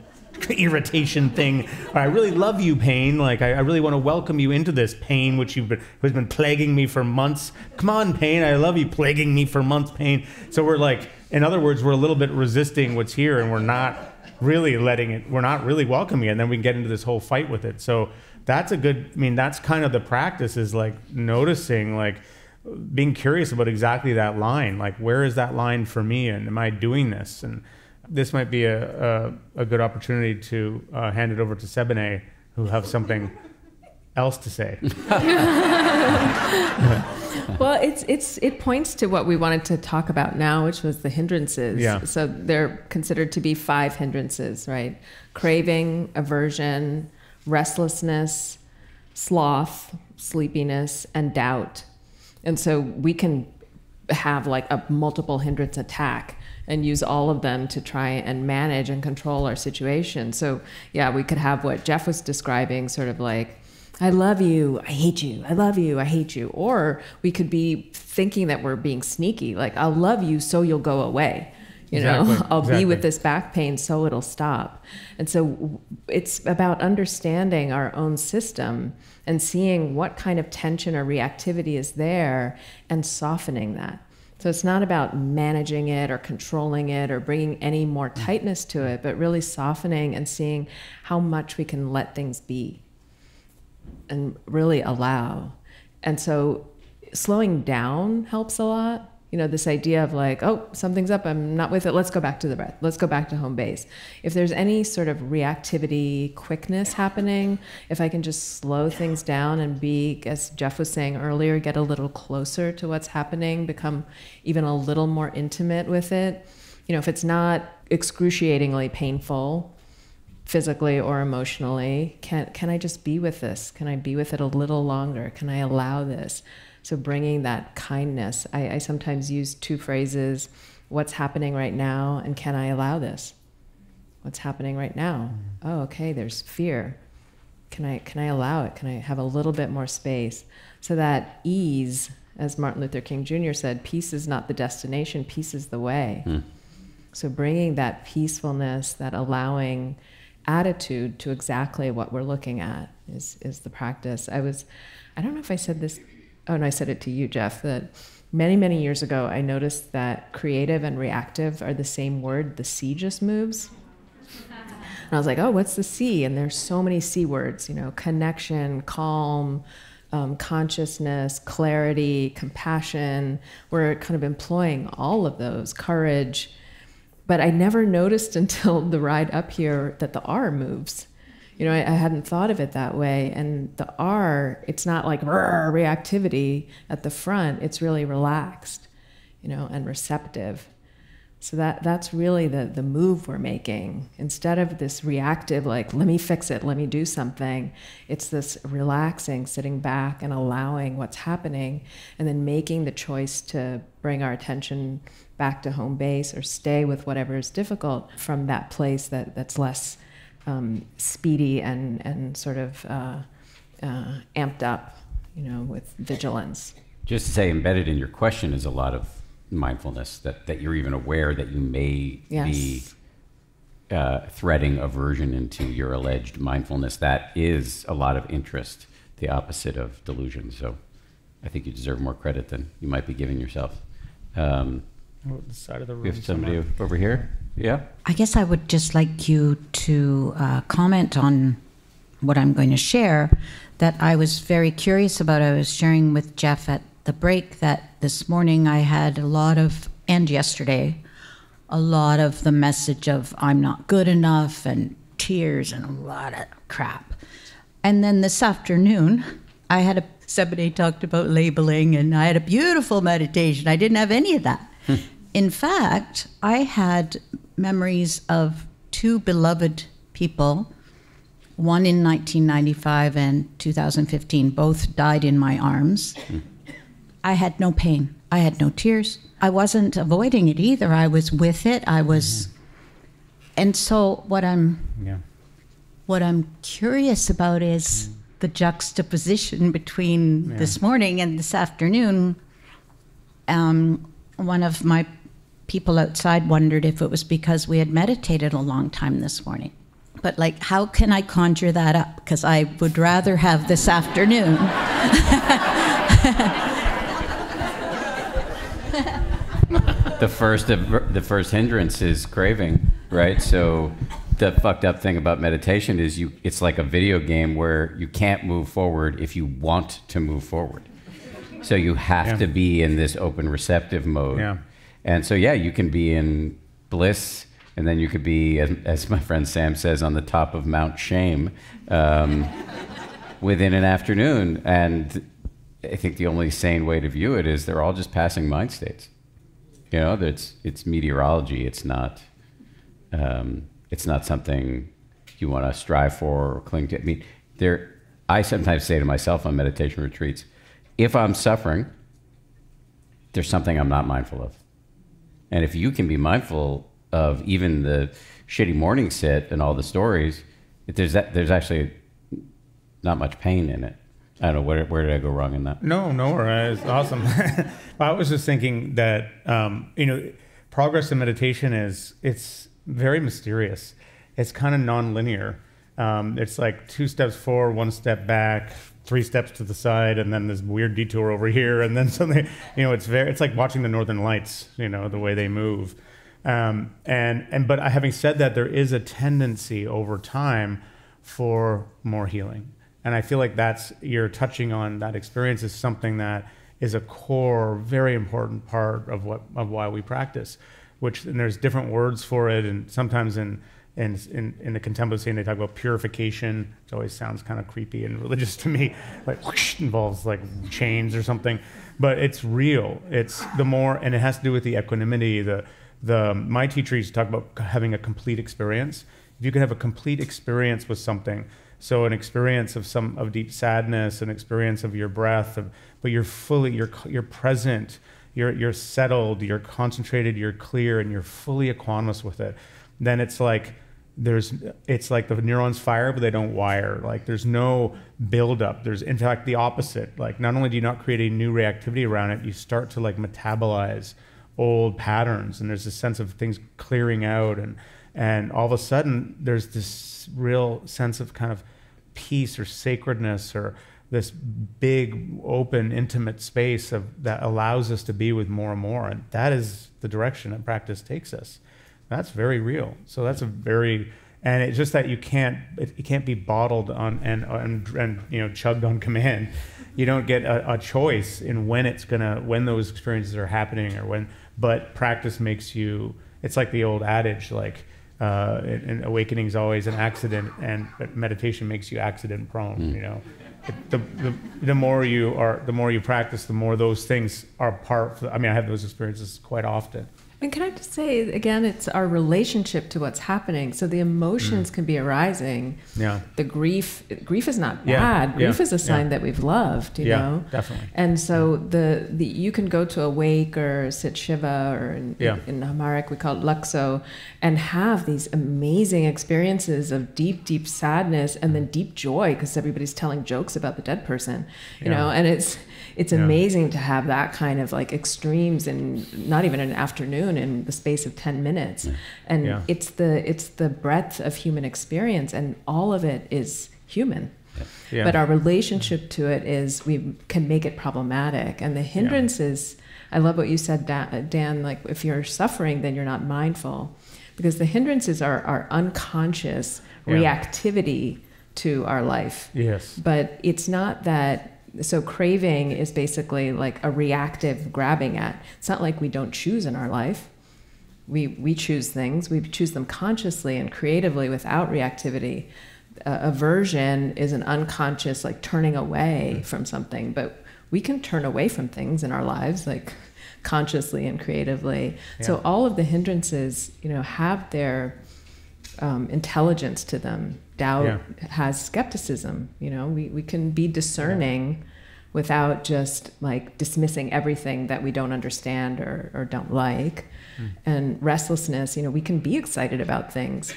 B: irritation thing. I really love you, pain. Like, I really want to welcome you into this pain, which has been plaguing me for months. Come on, pain. I love you, plaguing me for months, pain. So we're like, in other words, we're a little bit resisting what's here, and we're not really we're not really welcoming it. And then we get into this whole fight with it. So that's that's kind of the practice, is like noticing, like being curious about exactly that line. Like, where is that line for me? And am I doing this? And this might be a good opportunity to hand it over to Sebene, who have something else to say.
C: Well, it points to what we wanted to talk about now, which was the hindrances.
B: Yeah.
C: So they're considered to be 5 hindrances, right? Craving, aversion, restlessness, sloth, sleepiness, and doubt. And so we can have like a multiple hindrance attack and use all of them to try and manage and control our situation. So yeah, we could have what Jeff was describing, sort of like, I love you, I hate you, I love you, I hate you. Or we could be thinking that we're being sneaky, like, I'll love you so you'll go away. You know, I'll be with this back pain so it'll stop. And so it's about understanding our own system and seeing what kind of tension or reactivity is there and softening that. So it's not about managing it or controlling it or bringing any more tightness to it, but really softening and seeing how much we can let things be and really allow. And so slowing down helps a lot. You know, this idea of like, oh, something's up, I'm not with it, let's go back to the breath, let's go back to home base. If there's any sort of reactivity, quickness happening, if I can just slow things down and be, as Jeff was saying earlier, get a little closer to what's happening, become even a little more intimate with it. You know, if it's not excruciatingly painful, physically or emotionally, can I just be with this? Can I be with it a little longer? Can I allow this? So bringing that kindness, I sometimes use 2 phrases, what's happening right now, and can I allow this? What's happening right now? Oh, okay, there's fear. Can I allow it? Can I have a little bit more space? So that ease, as Martin Luther King Jr. said, peace is not the destination, peace is the way. So bringing that peacefulness, that allowing attitude to exactly what we're looking at is the practice. I don't know if I said this. Oh, no, I said it to you, Jeff, that many, many years ago, I noticed that creative and reactive are the same word. The C just moves. And I was like, oh, what's the C? And there's so many C words, you know, connection, calm, consciousness, clarity, compassion. We're kind of employing all of those, courage. But I never noticed until the ride up here that the R moves. You know, I hadn't thought of it that way. And the R, it's not like reactivity at the front. It's really relaxed, you know, and receptive. So that's really the move we're making. Instead of this reactive, like, let me fix it, let me do something, it's this relaxing, sitting back and allowing what's happening, and then making the choice to bring our attention back to home base or stay with whatever is difficult from that place that's less speedy and sort of amped up, you know, with vigilance.
A: Just to say, embedded in your question is a lot of mindfulness, that you're even aware that you may be threading aversion into your alleged mindfulness. That is a lot of interest, the opposite of delusion. So I think you deserve more credit than you might be giving yourself.
B: The side of the room.
A: We have somebody over here. Yeah.
G: I guess I would just like you to comment on what I'm going to share, that I was very curious about. I was sharing with Jeff at the break that this morning I had and yesterday, a lot of the message of I'm not good enough and tears and a lot of crap. And then this afternoon, Sebene talked about labeling, and I had a beautiful meditation. I didn't have any of that. In fact, I had memories of 2 beloved people one in 1995 and 2015, both died in my arms. I had no pain. I had no tears. I wasn't avoiding it either. I was with it. I was, and so what I'm curious about is the juxtaposition between this morning and this afternoon. One of my people outside wondered if it was because we had meditated a long time this morning. But like, how can I conjure that up? Because I would rather have this afternoon.
A: The first hindrance is craving, right? So the fucked up thing about meditation is it's like a video game where you can't move forward if you want to move forward. So you have to be in this open receptive mode. Yeah. And so, you can be in bliss, and then you could be, as my friend Sam says, on the top of Mount Shame within an afternoon. And I think the only sane way to view it is they're all just passing mind states. You know, it's meteorology. It's not something you want to strive for or cling to. I mean, I sometimes say to myself on meditation retreats, if I'm suffering, there's something I'm not mindful of. And if you can be mindful of even the shitty morning sit and all the stories, there's actually not much pain in it. I don't know, where did I go wrong in that?
B: No, it's awesome. I was just thinking that, progress in meditation it's very mysterious. It's kind of non-linear. It's like 2 steps forward, 1 step back, 3 steps to the side, and then this weird detour over here, and then something, it's like watching the Northern Lights, the way they move. But having said that, there is a tendency over time for more healing. And I feel like you're touching on that experience is something that is a core, very important part of why we practice, and there's different words for it. And sometimes in the contemplative scene, they talk about purification, which always sounds kind of creepy and religious to me, like whoosh, involves like chains or something, but it's real. It's and it has to do with the equanimity. My teacher used to talk about having a complete experience. If you could have a complete experience with something, so an experience of deep sadness, an experience of your breath, but you're present, you're settled, you're concentrated, you're clear, and you're fully equanimous with it. Then it's like the neurons fire, but they don't wire. Like there's no buildup. There's in fact the opposite. Like not only do you not create a new reactivity around it, you start to like metabolize old patterns, and there's a sense of things clearing out, and all of a sudden there's this real sense of kind of peace or sacredness, or this big open intimate space that allows us to be with more and more. And that is the direction that practice takes us. That's very real. So that's and it's just that it can't be bottled on and chugged on command. You don't get a choice in when those experiences are happening but practice makes you, it's like the old adage, like and awakening is always an accident, but meditation makes you accident prone. The more you practice, the more those things are part. I have those experiences quite often.
C: And can I just say, again, it's our relationship to what's happening. So the emotions can be arising. Yeah. The grief is not bad. Grief is a sign that we've loved, you know?
B: Definitely.
C: And so you can go to a wake or sit Shiva, or in Amharic we call it Lakso, and have these amazing experiences of deep, deep sadness and then deep joy because everybody's telling jokes about the dead person, you know? And it's amazing to have that kind of like extremes in not even an afternoon, in the space of 10 minutes. And it's the breadth of human experience, and all of it is human. But our relationship to it is, we can make it problematic. And the hindrances, I love what you said, Dan, like if you're suffering, then you're not mindful. Because the hindrances are our unconscious reactivity to our life. Yes. But it's not that. So craving is basically like a reactive grabbing at. It's not like we don't choose in our life. We choose things. We choose them consciously and creatively without reactivity. Aversion is an unconscious, like turning away from something. But we can turn away from things in our lives, like consciously and creatively. So all of the hindrances, have their intelligence to them. Doubt has skepticism. We can be discerning without just like dismissing everything that we don't understand or don't like. And restlessness, we can be excited about things,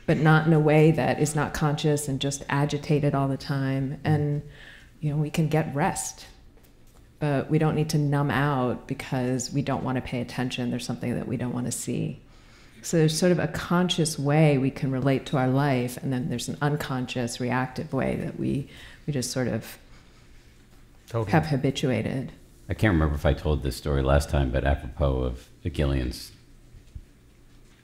C: but not in a way that is not conscious and just agitated all the time. And, we can get rest, but we don't need to numb out because we don't want to pay attention. There's something that we don't want to see. So there's sort of a conscious way we can relate to our life, and then there's an unconscious, reactive way that we just sort of have habituated.
A: I can't remember if I told this story last time, but apropos of Gillian's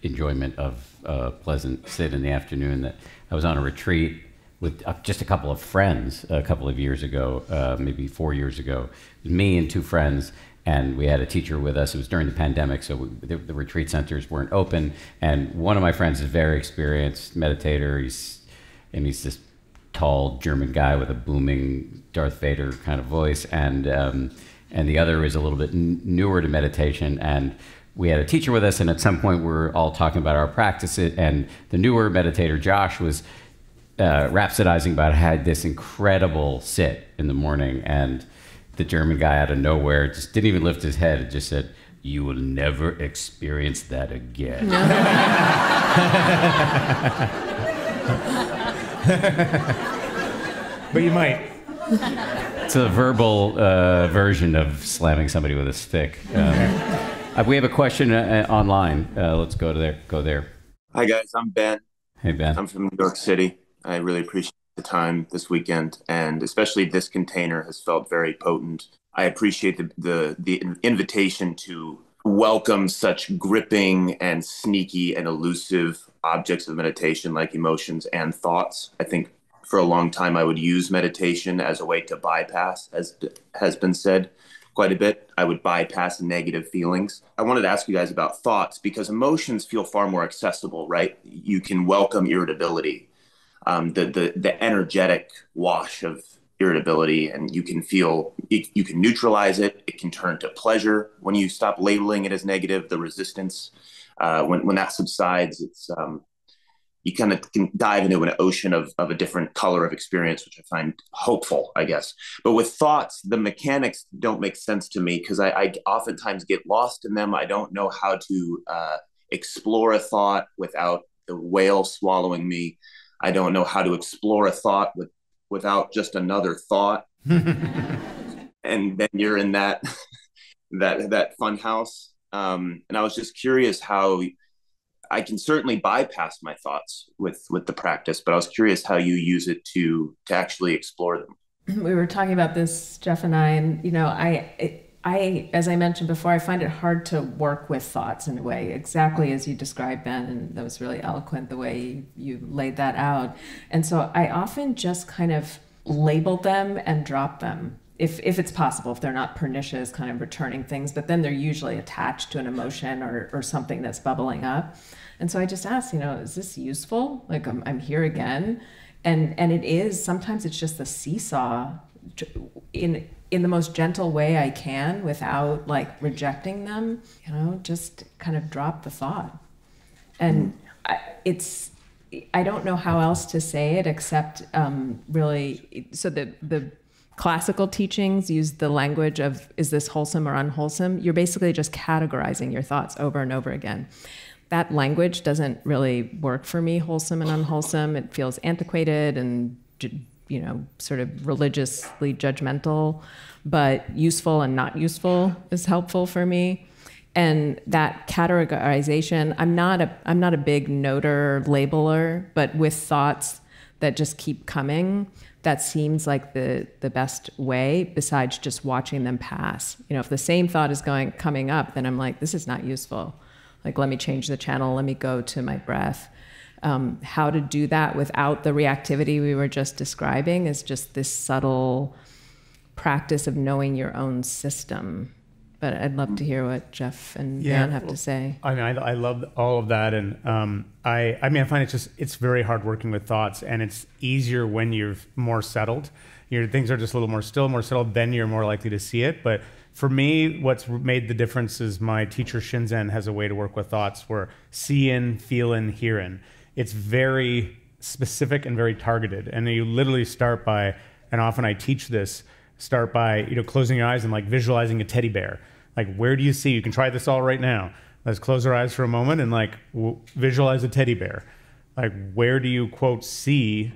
A: enjoyment of a pleasant sit in the afternoon, that I was on a retreat with just a couple of friends a couple of years ago, maybe 4 years ago. It was me and two friends, and we had a teacher with us. It was during the pandemic, so the retreat centers weren't open. And one of my friends is a very experienced meditator. He's this tall German guy with a booming Darth Vader kind of voice, and the other is a little bit newer to meditation. And we had a teacher with us, and at some point we were all talking about our practice, and the newer meditator, Josh, was rhapsodizing about how I had this incredible sit in the morning, and the German guy out of nowhere just didn't even lift his head and just said, "You will never experience that again."
B: But you might.
A: It's a verbal version of slamming somebody with a stick. We have a question online. Let's go there.
H: Hi guys, I'm Ben.
A: Hey Ben.
H: I'm from New York City. I really appreciate the time this weekend, and especially this container has felt very potent. I appreciate the invitation to welcome such gripping and sneaky and elusive objects of meditation like emotions and thoughts. I think for a long time I would use meditation as a way to bypass, as has been said quite a bit. I would bypass negative feelings. I wanted to ask you guys about thoughts, because emotions feel far more accessible, right? You can welcome irritability, the energetic wash of irritability, and you can feel, you can neutralize it. It can turn to pleasure when you stop labeling it as negative. The resistance, when that subsides, it's you kind of can dive into an ocean of a different color of experience, which I find hopeful, I guess. But with thoughts, the mechanics don't make sense to me, because I oftentimes get lost in them. I don't know how to explore a thought without the whale swallowing me. I don't know how to explore a thought without just another thought. And then you're in that fun house. And I was just curious how I can certainly bypass my thoughts with the practice, but I was curious how you use it to actually explore them.
C: We were talking about this, Jeff and I, as I mentioned before, I find it hard to work with thoughts in a way, exactly as you described, Ben, and that was really eloquent the way you laid that out. And so I often just kind of label them and drop them, if it's possible, if they're not pernicious, kind of returning things, but then they're usually attached to an emotion or something that's bubbling up. And so I just ask, is this useful? Like I'm here again. And it is, sometimes it's just the seesaw in the most gentle way I can without like rejecting them, just kind of drop the thought. And I don't know how else to say it except really, so the classical teachings use the language of, is this wholesome or unwholesome? You're basically just categorizing your thoughts over and over again. That language doesn't really work for me, wholesome and unwholesome. It feels antiquated and, sort of religiously judgmental, but useful and not useful is helpful for me. And that categorization, I'm not a big noter, labeler, but with thoughts that just keep coming, that seems like the best way, besides just watching them pass. If the same thought is coming up, then I'm like, this is not useful. Like, let me change the channel, let me go to my breath. How to do that without the reactivity we were just describing is just this subtle practice of knowing your own system. But I'd love to hear what Jeff and Dan have to say. I mean,
B: I love all of that, and I find it's very hard working with thoughts, and it's easier when you're more settled. Your things are just a little more still, more settled. Then you're more likely to see it. But for me, what's made the difference is my teacher Shinzen has a way to work with thoughts where seeing, feeling, hearing. it's very specific and very targeted. And you literally start by, and often I teach this, start by, closing your eyes and like visualizing a teddy bear. Like, where do you see? You can try this all right now. Let's close our eyes for a moment and like visualize a teddy bear. Like, where do you, quote, see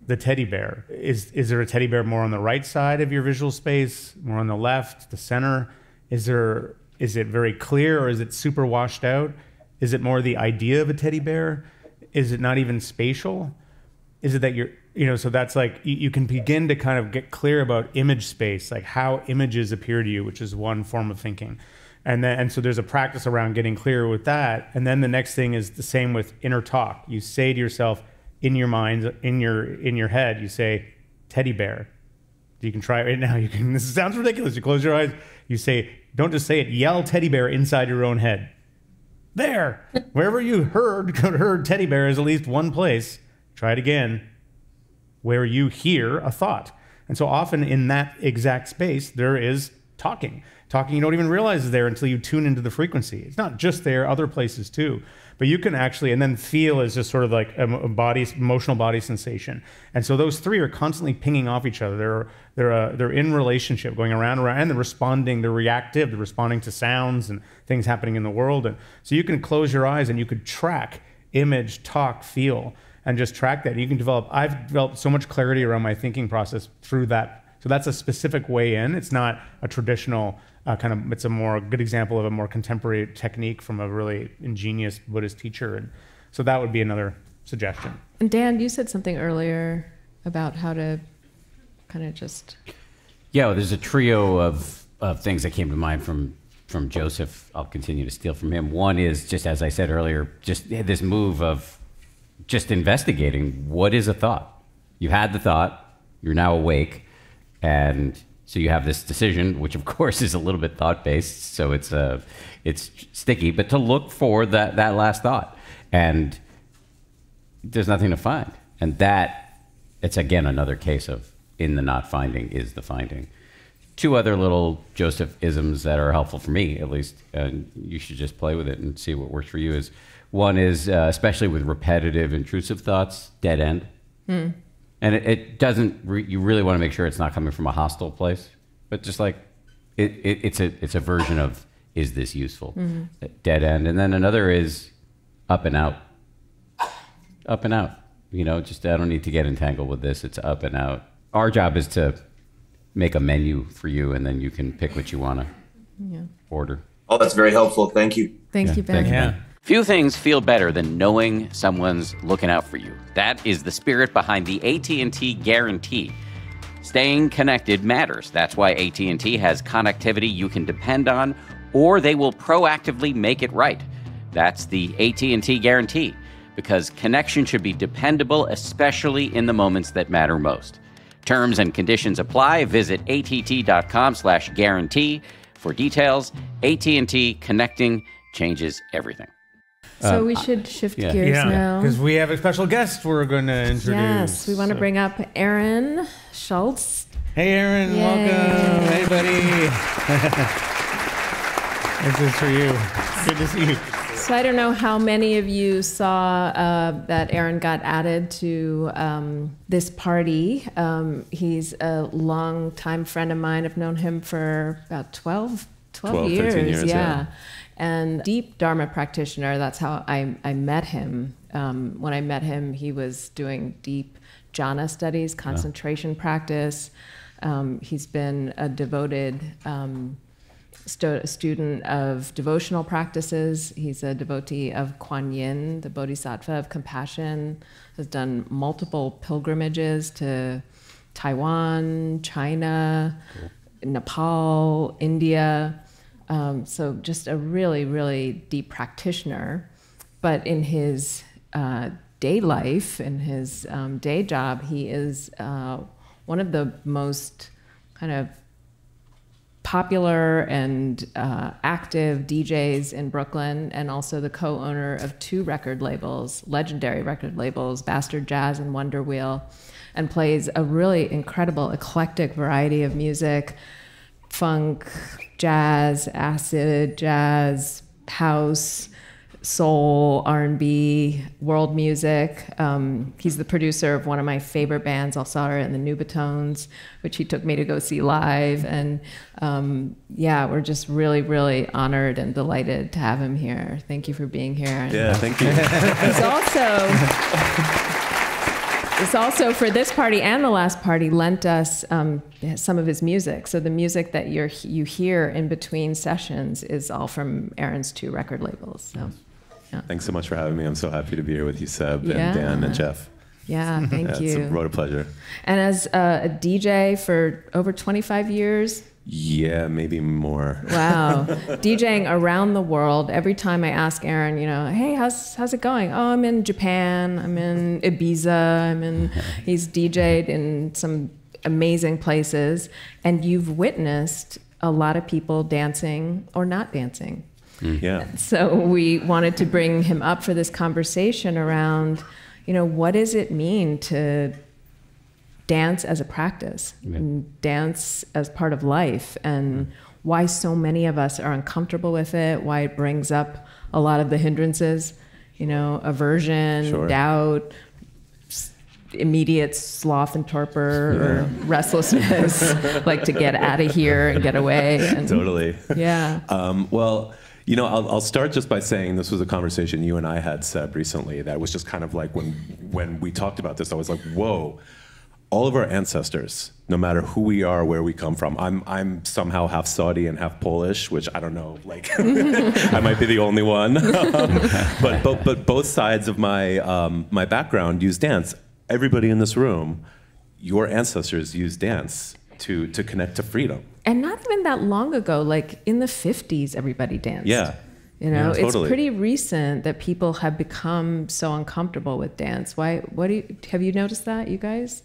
B: the teddy bear? Is there a teddy bear more on the right side of your visual space, more on the left, the center? Is it very clear, or is it super washed out? Is it more the idea of a teddy bear? Is it not even spatial? Is it that so that's like, you can begin to kind of get clear about image space, like how images appear to you, which is one form of thinking. And so there's a practice around getting clear with that. And then the next thing is the same with inner talk. You say to yourself in your mind, in your head, you say, teddy bear. You can try it right now. This sounds ridiculous. You close your eyes. You say, don't just say it, yell teddy bear inside your own head. There, wherever you heard teddy bear is at least one place. Try it again, where you hear a thought. And so often in that exact space, there is talking you don't even realize is there until you tune into the frequency. It's not just there, other places too. But you can actually, and then feel is just sort of like a emotional body sensation. And so those three are constantly pinging off each other. They're in relationship, going around, and they're responding, they're reactive, they're responding to sounds and things happening in the world. And so you can close your eyes and you could track image, talk, feel, and just track that. And you can I've developed so much clarity around my thinking process through that. So that's a specific way in. It's not a traditional it's a more good example of a more contemporary technique from a really ingenious Buddhist teacher. And so that would be another suggestion.
C: And Dan, you said something earlier about how to kind of just...
A: Yeah, well, there's a trio of things that came to mind from Joseph. I'll continue to steal from him. One is, just as I said earlier, just this move of just investigating what is a thought. You had the thought, you're now awake, and so you have this decision, which of course is a little bit thought-based, so it's sticky, but to look for that last thought. And there's nothing to find. And it's again another case of in the not finding is the finding. Two other little Joseph-isms that are helpful for me, at least, and you should just play with it and see what works for you, is one is, especially with repetitive, intrusive thoughts, dead end. Mm. And it doesn't, you really want to make sure it's not coming from a hostile place, but just like, it's a version of, is this useful? Mm-hmm. Dead end. And then another is up and out. Up and out. Just, I don't need to get entangled with this. It's up and out. Our job is to make a menu for you, and then you can pick what you want to order.
H: Oh, that's very helpful. Thank you.
C: Thank you, Ben.
A: Thank you. Few things feel better than knowing someone's looking out for you. That is the spirit behind the AT&T Guarantee. Staying connected matters. That's why AT&T has connectivity you can depend on, or they will proactively make it right. That's the AT&T Guarantee, because connection should be dependable, especially in the moments that matter most. Terms and conditions apply. Visit att.com/guarantee for details. AT&T, connecting changes everything.
C: So we should shift gears now.
B: Because we have a special guest we're going to introduce.
C: Yes, we want to bring up Aaron Schultz.
B: Hey, Aaron, welcome. Hey, buddy. This is for you. Good to see you.
C: So I don't know how many of you saw that Aaron got added to this party. He's a longtime friend of mine. I've known him for about 12 years.
I: 13 years, yeah.
C: And deep Dharma practitioner. That's how I met him. When I met him, he was doing deep jhana studies, concentration practice. He's been a devoted student of devotional practices. He's a devotee of GuanYin, the Bodhisattva of compassion, has done multiple pilgrimages to Taiwan, China, Nepal, India. So just a really, really deep practitioner. But in his day life, in his day job, he is one of the most kind of popular and active DJs in Brooklyn, and also the co-owner of 2 record labels, legendary record labels, Bastard Jazz and Wonder Wheel, and plays a really incredible eclectic variety of music, funk, jazz, acid, jazz, house, soul, R&B, world music. He's the producer of one of my favorite bands, Alsara and the Nubatones, which he took me to go see live. And yeah, we're just really, really honored and delighted to have him here. Thank you for being here. And
I: yeah, thank you.
C: He's also, for this party and the last party, lent us some of his music. So the music that you hear in between sessions is all from Aaron's 2 record labels. So, yeah.
I: Thanks so much for having me. I'm so happy to be here with you, Seb, and Dan, and Jeff.
C: Yeah, thank you.
I: It's a pleasure.
C: And as a DJ for over 25 years?
I: Yeah, maybe more. Wow.
C: DJing around the world. Every time I ask Aaron, hey, how's it going? Oh, I'm in Japan. I'm in Ibiza. He's DJ'd in some amazing places. And you've witnessed a lot of people dancing or not dancing.
I: Yeah.
C: So we wanted to bring him up for this conversation around, what does it mean to dance as a practice, and dance as part of life, and why so many of us are uncomfortable with it, why it brings up a lot of the hindrances, aversion, doubt, immediate sloth and torpor, or restlessness, like to get out of here and get away. And,
I: totally.
C: Yeah.
I: Well, I'll start just by saying this was a conversation you and I had, Seb, recently that was just kind of like when we talked about this, I was like, whoa. All of our ancestors, no matter who we are, where we come from. I'm somehow half Saudi and half Polish, which I don't know. Like, I might be the only one. But both sides of my background use dance. Everybody in this room, your ancestors used dance to connect to freedom.
C: And not even that long ago, like in the 50s, everybody danced.
I: Yeah.
C: Totally. It's pretty recent that people have become so uncomfortable with dance. Why? Have you noticed that, you guys?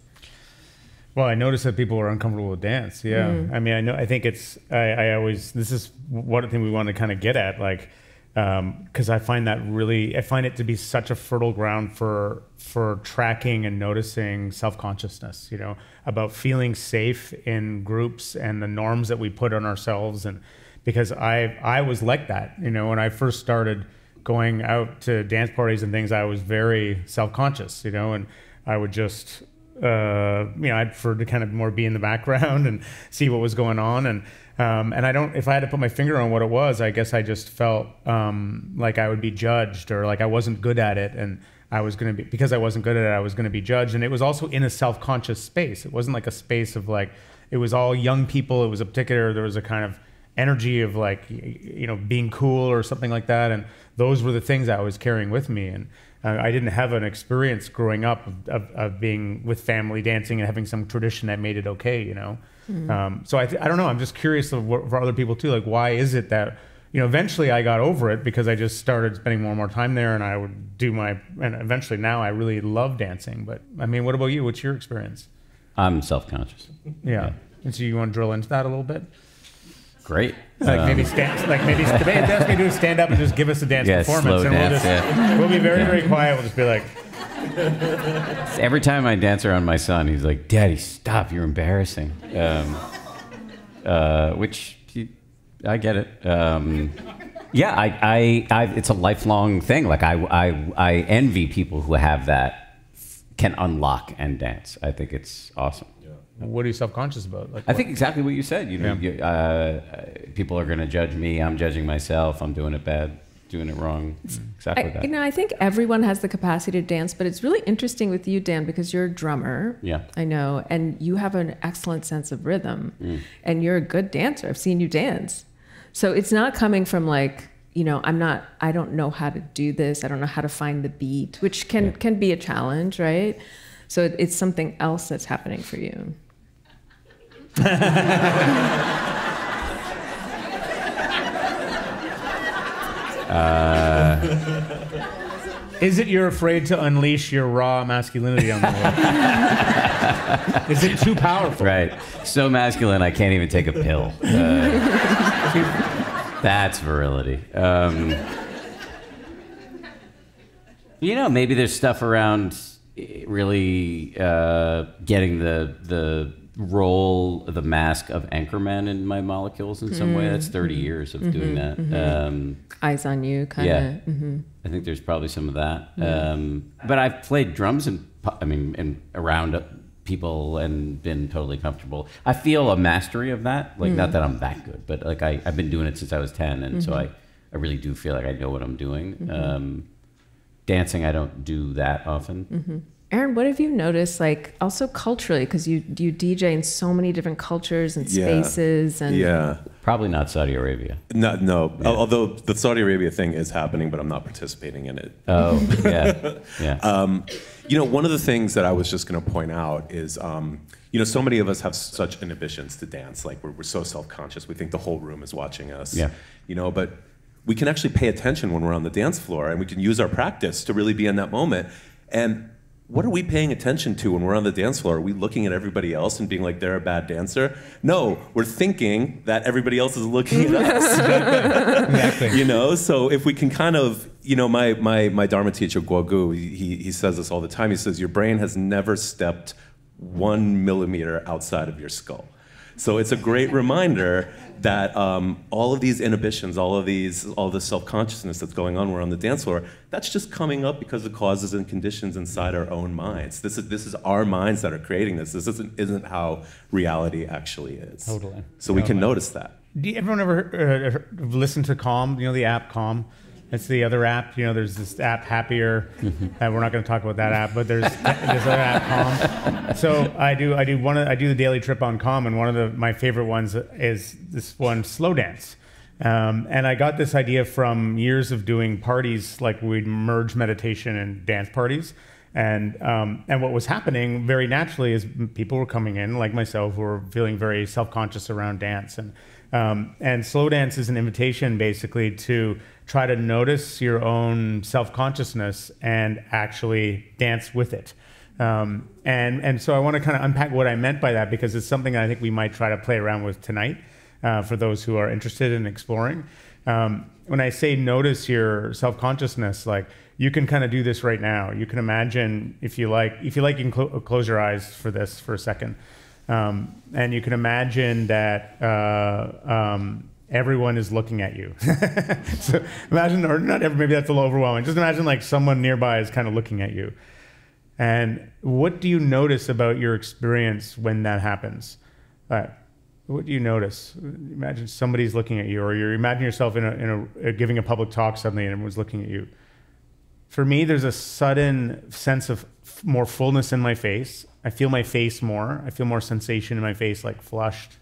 B: Well, I noticed that people are uncomfortable with dance. Yeah. I mean, I think it's, this is one thing we want to kind of get at, like, because I find it to be such a fertile ground for tracking and noticing self-consciousness, about feeling safe in groups and the norms that we put on ourselves. And because I was like that, when I first started going out to dance parties and things, I was very self-conscious, and I would just, I'd prefer to kind of more be in the background and see what was going on. And if I had to put my finger on what it was, I guess I just felt like I would be judged, or like I wasn't good at it. And because I wasn't good at it, I was going to be judged. And it was also in a self-conscious space. It wasn't like a space of like, it was all young people. It was there was a kind of energy of like, being cool or something like that. And those were the things I was carrying with me. And I didn't have an experience growing up of being with family dancing and having some tradition that made it okay, So I don't know. I'm just curious for other people too. Like, why is it that, eventually I got over it because I just started spending more and more time there, and I would and eventually now I really love dancing. But I mean, what about you? What's your experience?
A: I'm self-conscious.
B: Yeah. And so you want to drill into that a little bit?
A: Great.
B: Maybe ask me to stand up and just give us a dance performance, and
A: dance,
B: we'll be very, very quiet. We'll just be like.
A: Every time I dance around my son, he's like, "Daddy, stop! You're embarrassing." Which I get it. It's a lifelong thing. Like I envy people who have that, can unlock and dance. I think it's awesome.
B: What are you self-conscious about?
A: I think exactly what you said. People are going to judge me. I'm judging myself. I'm doing it bad, doing it wrong. Exactly that.
C: I think everyone has the capacity to dance, but it's really interesting with you, Dan, because you're a drummer.
A: Yeah. I
C: know, and you have an excellent sense of rhythm, and you're a good dancer. I've seen you dance, so it's not coming from like, I don't know how to do this. I don't know how to find the beat, which can be a challenge, right? So it's something else that's happening for you.
B: Is it you're afraid to unleash your raw masculinity on the world? Is it too powerful?
A: Right. So masculine, I can't even take a pill. That's virility. Maybe there's stuff around really getting the roll the mask of Anchorman in my molecules in some way. That's 30 years of doing that.
C: Eyes on you, kind of.
A: I think there's probably some of that. But I've played drums and around people and been totally comfortable. I feel a mastery of that. Like, not that I'm that good, but like I've been doing it since I was 10, and so I really do feel like I know what I'm doing. Dancing, I don't do that often.
C: Aaron, what have you noticed, like, also culturally, because you DJ in so many different cultures and spaces, and
A: probably not Saudi Arabia.
I: No. Yeah. Although the Saudi Arabia thing is happening, but I'm not participating in it.
A: Oh, yeah.
I: One of the things that I was just going to point out is, so many of us have such inhibitions to dance. Like, we're so self-conscious. We think the whole room is watching us.
A: Yeah.
I: But we can actually pay attention when we're on the dance floor, and we can use our practice to really be in that moment. And what are we paying attention to when we're on the dance floor? Are we looking at everybody else and being like, they're a bad dancer? No, we're thinking that everybody else is looking at us.
B: Exactly.
I: So if we can kind of, my Dharma teacher, Guogu, he says this all the time. He says, your brain has never stepped 1 millimeter outside of your skull. So it's a great reminder that all of these inhibitions, all the self-consciousness that's going on, we're on the dance floor, that's just coming up because of causes and conditions inside our own minds. This is our minds that are creating this. This isn't how reality actually is.
B: Totally.
I: So we can notice that.
B: Everyone ever listen to Calm? The app Calm? It's the other app. There's this app Happier. We're not going to talk about that app, but there's other app Calm. So I do the daily trip on Calm, and one of my favorite ones is this one, Slow Dance. And I got this idea from years of doing parties, like we'd merge meditation and dance parties. And what was happening very naturally is people were coming in, like myself, who were feeling very self-conscious around dance. And slow dance is an invitation basically to try to notice your own self-consciousness and actually dance with it. And so I want to kind of unpack what I meant by that, because it's something I think we might try to play around with tonight for those who are interested in exploring. When I say notice your self-consciousness, like, you can kind of do this right now. You can imagine, if you like, you can close your eyes for this for a second. And you can imagine that everyone is looking at you. So imagine, or not, maybe that's a little overwhelming. Just imagine like someone nearby is kind of looking at you. And what do you notice about your experience when that happens? What do you notice? Imagine somebody's looking at you, or you imagine yourself giving a public talk suddenly and everyone's looking at you. For me, there's a sudden sense of more fullness in my face. I feel my face more. I feel more sensation in my face, like flushed.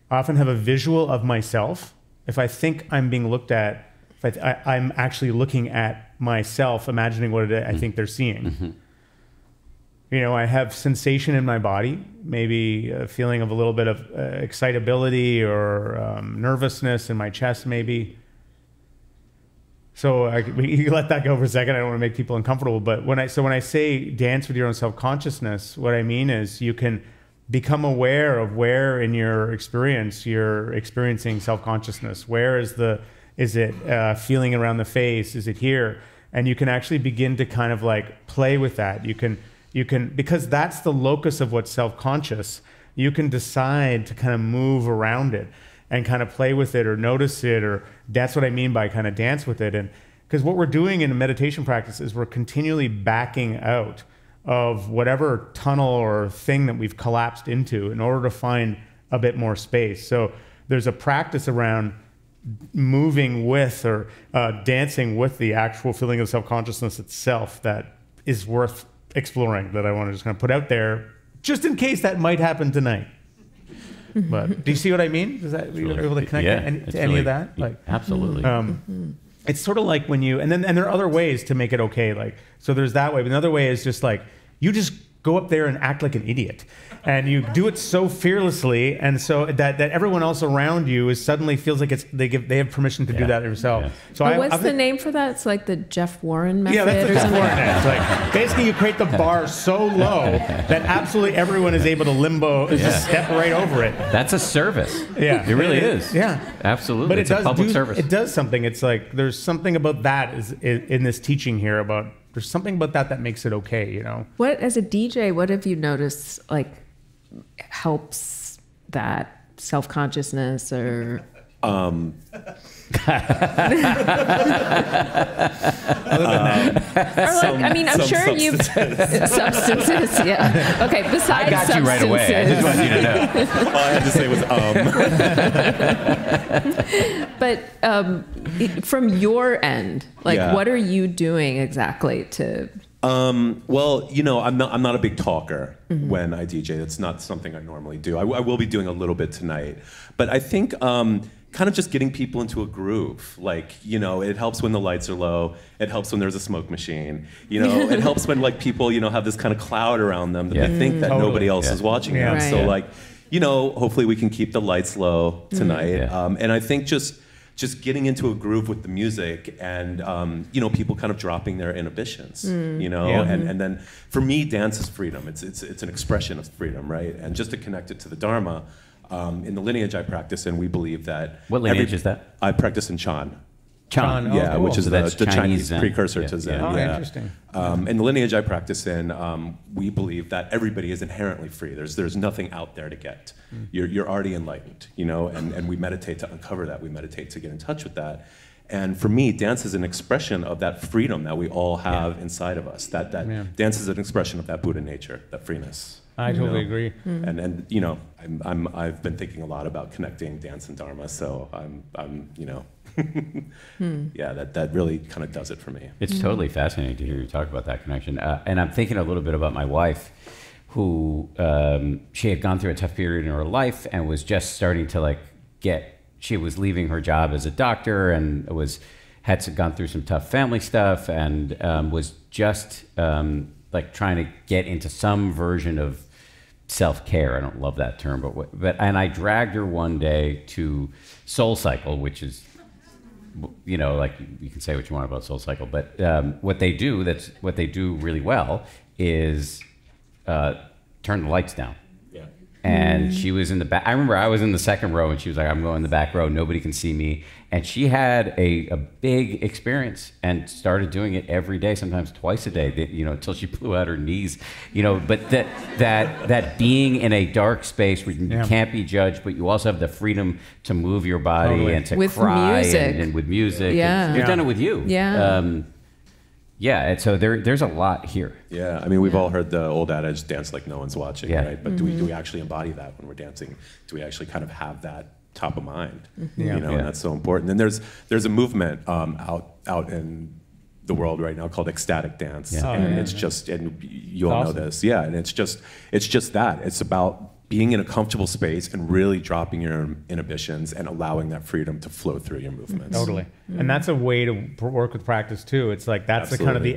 B: I often have a visual of myself. If I think I'm being looked at, I'm actually looking at myself, imagining what I think they're seeing. I have sensation in my body, maybe a feeling of a little bit of excitability or nervousness in my chest, maybe. So you let that go for a second. I don't want to make people uncomfortable. But when I say dance with your own self-consciousness, what I mean is you can become aware of where in your experience you're experiencing self-consciousness. Where is it feeling around the face? Is it here? And you can actually begin to kind of like play with that. You can, because that's the locus of what's self-conscious, you can decide to kind of move around it and kind of play with it or notice it, or that's what I mean by kind of dance with it. And because what we're doing in a meditation practice is we're continually backing out of whatever tunnel or thing that we've collapsed into in order to find a bit more space. So there's a practice around moving with or dancing with the actual feeling of self-consciousness itself that is worth exploring, that I want to just kind of put out there, just in case that might happen tonight. But do you see what I mean? Is that you're able to connect to any of that? Like,
A: absolutely.
B: It's sort of like when you and there are other ways to make it okay. Like, so there's that way, but another way is just like you just go up there and act like an idiot, and you do it so fearlessly, and so that everyone else around you is suddenly feels like they have permission to do that yourself.
C: Yeah. So what's the name for that? It's like the Jeff Warren method.
B: Yeah, that's the Jeff Warren method. Like, basically, you create the bar so low that absolutely everyone is able to limbo, just step right over it.
A: That's a service.
B: Yeah,
A: it really is.
B: Yeah,
A: absolutely.
B: But
A: it's a public service.
B: It does something. It's like there's something about that in this teaching here about. There's something about that makes it okay,
C: What, as a DJ, what have you noticed, like, helps that self-consciousness or...
B: Other
C: than that. I'm sure you've... substances, yeah. Okay, besides
A: I got you right away. I just wanted you to know.
I: All I had to say was
C: But from your end, what are you doing exactly to...
I: Well, I'm not a big talker when I DJ. That's not something I normally do. I will be doing a little bit tonight. But I think kind of just getting people into a groove. It helps when the lights are low. It helps when there's a smoke machine. It helps when people, have this kind of cloud around them that they think that nobody else is watching them.
C: Right.
I: So hopefully we can keep the lights low tonight. And I think just getting into a groove with the music and, people kind of dropping their inhibitions, and then for me, dance is freedom. It's an expression of freedom, right? And just to connect it to the Dharma, in the lineage I practice in, we believe that...
A: What lineage is that?
I: I practice in Chan.
A: Chan,
I: yeah,
A: cool.
I: which is the Chinese
A: Zen.
I: precursor to Zen.
B: Oh,
I: yeah.
B: interesting.
I: In the lineage I practice in, we believe that everybody is inherently free. There's nothing out there to get. You're already enlightened, and we meditate to uncover that. We meditate to get in touch with that. And for me, dance is an expression of that freedom that we all have inside of us. That dance is an expression of that Buddha nature, that freeness.
B: I totally agree.
I: And I've been thinking a lot about connecting dance and Dharma, so I'm yeah, that really kind of does it for me.
A: It's totally fascinating to hear you talk about that connection. And I'm thinking a little bit about my wife, who she had gone through a tough period in her life and was just starting to she was leaving her job as a doctor and had gone through some tough family stuff and was just trying to get into some version of self-care. I don't love that term, and I dragged her one day to Soul Cycle, which is, you can say what you want about Soul Cycle, but what they do really well is turn the lights down. And she was in the back. I remember I was in the second row and she was like, I'm going in the back row, nobody can see me. And she had a big experience and started doing it every day, sometimes twice a day, until she blew out her knees. But that being in a dark space where you can't be judged, but you also have the freedom to move your body and to
C: with
A: cry
C: music.
A: And with music.
C: Yeah.
A: You've done it with you.
C: Yeah.
A: And so there's a lot here.
I: Yeah, I mean, we've all heard the old adage, dance like no one's watching, right? But do we actually embody that when we're dancing? Do we actually kind of have that top of mind? And that's so important. And there's a movement out in the world right now called ecstatic dance. And it's just, and you all know this. Yeah, and it's just that. It's about being in a comfortable space and really dropping your inhibitions and allowing that freedom to flow through your movements.
B: Totally. And that's a way to work with practice too. It's that's the kind of the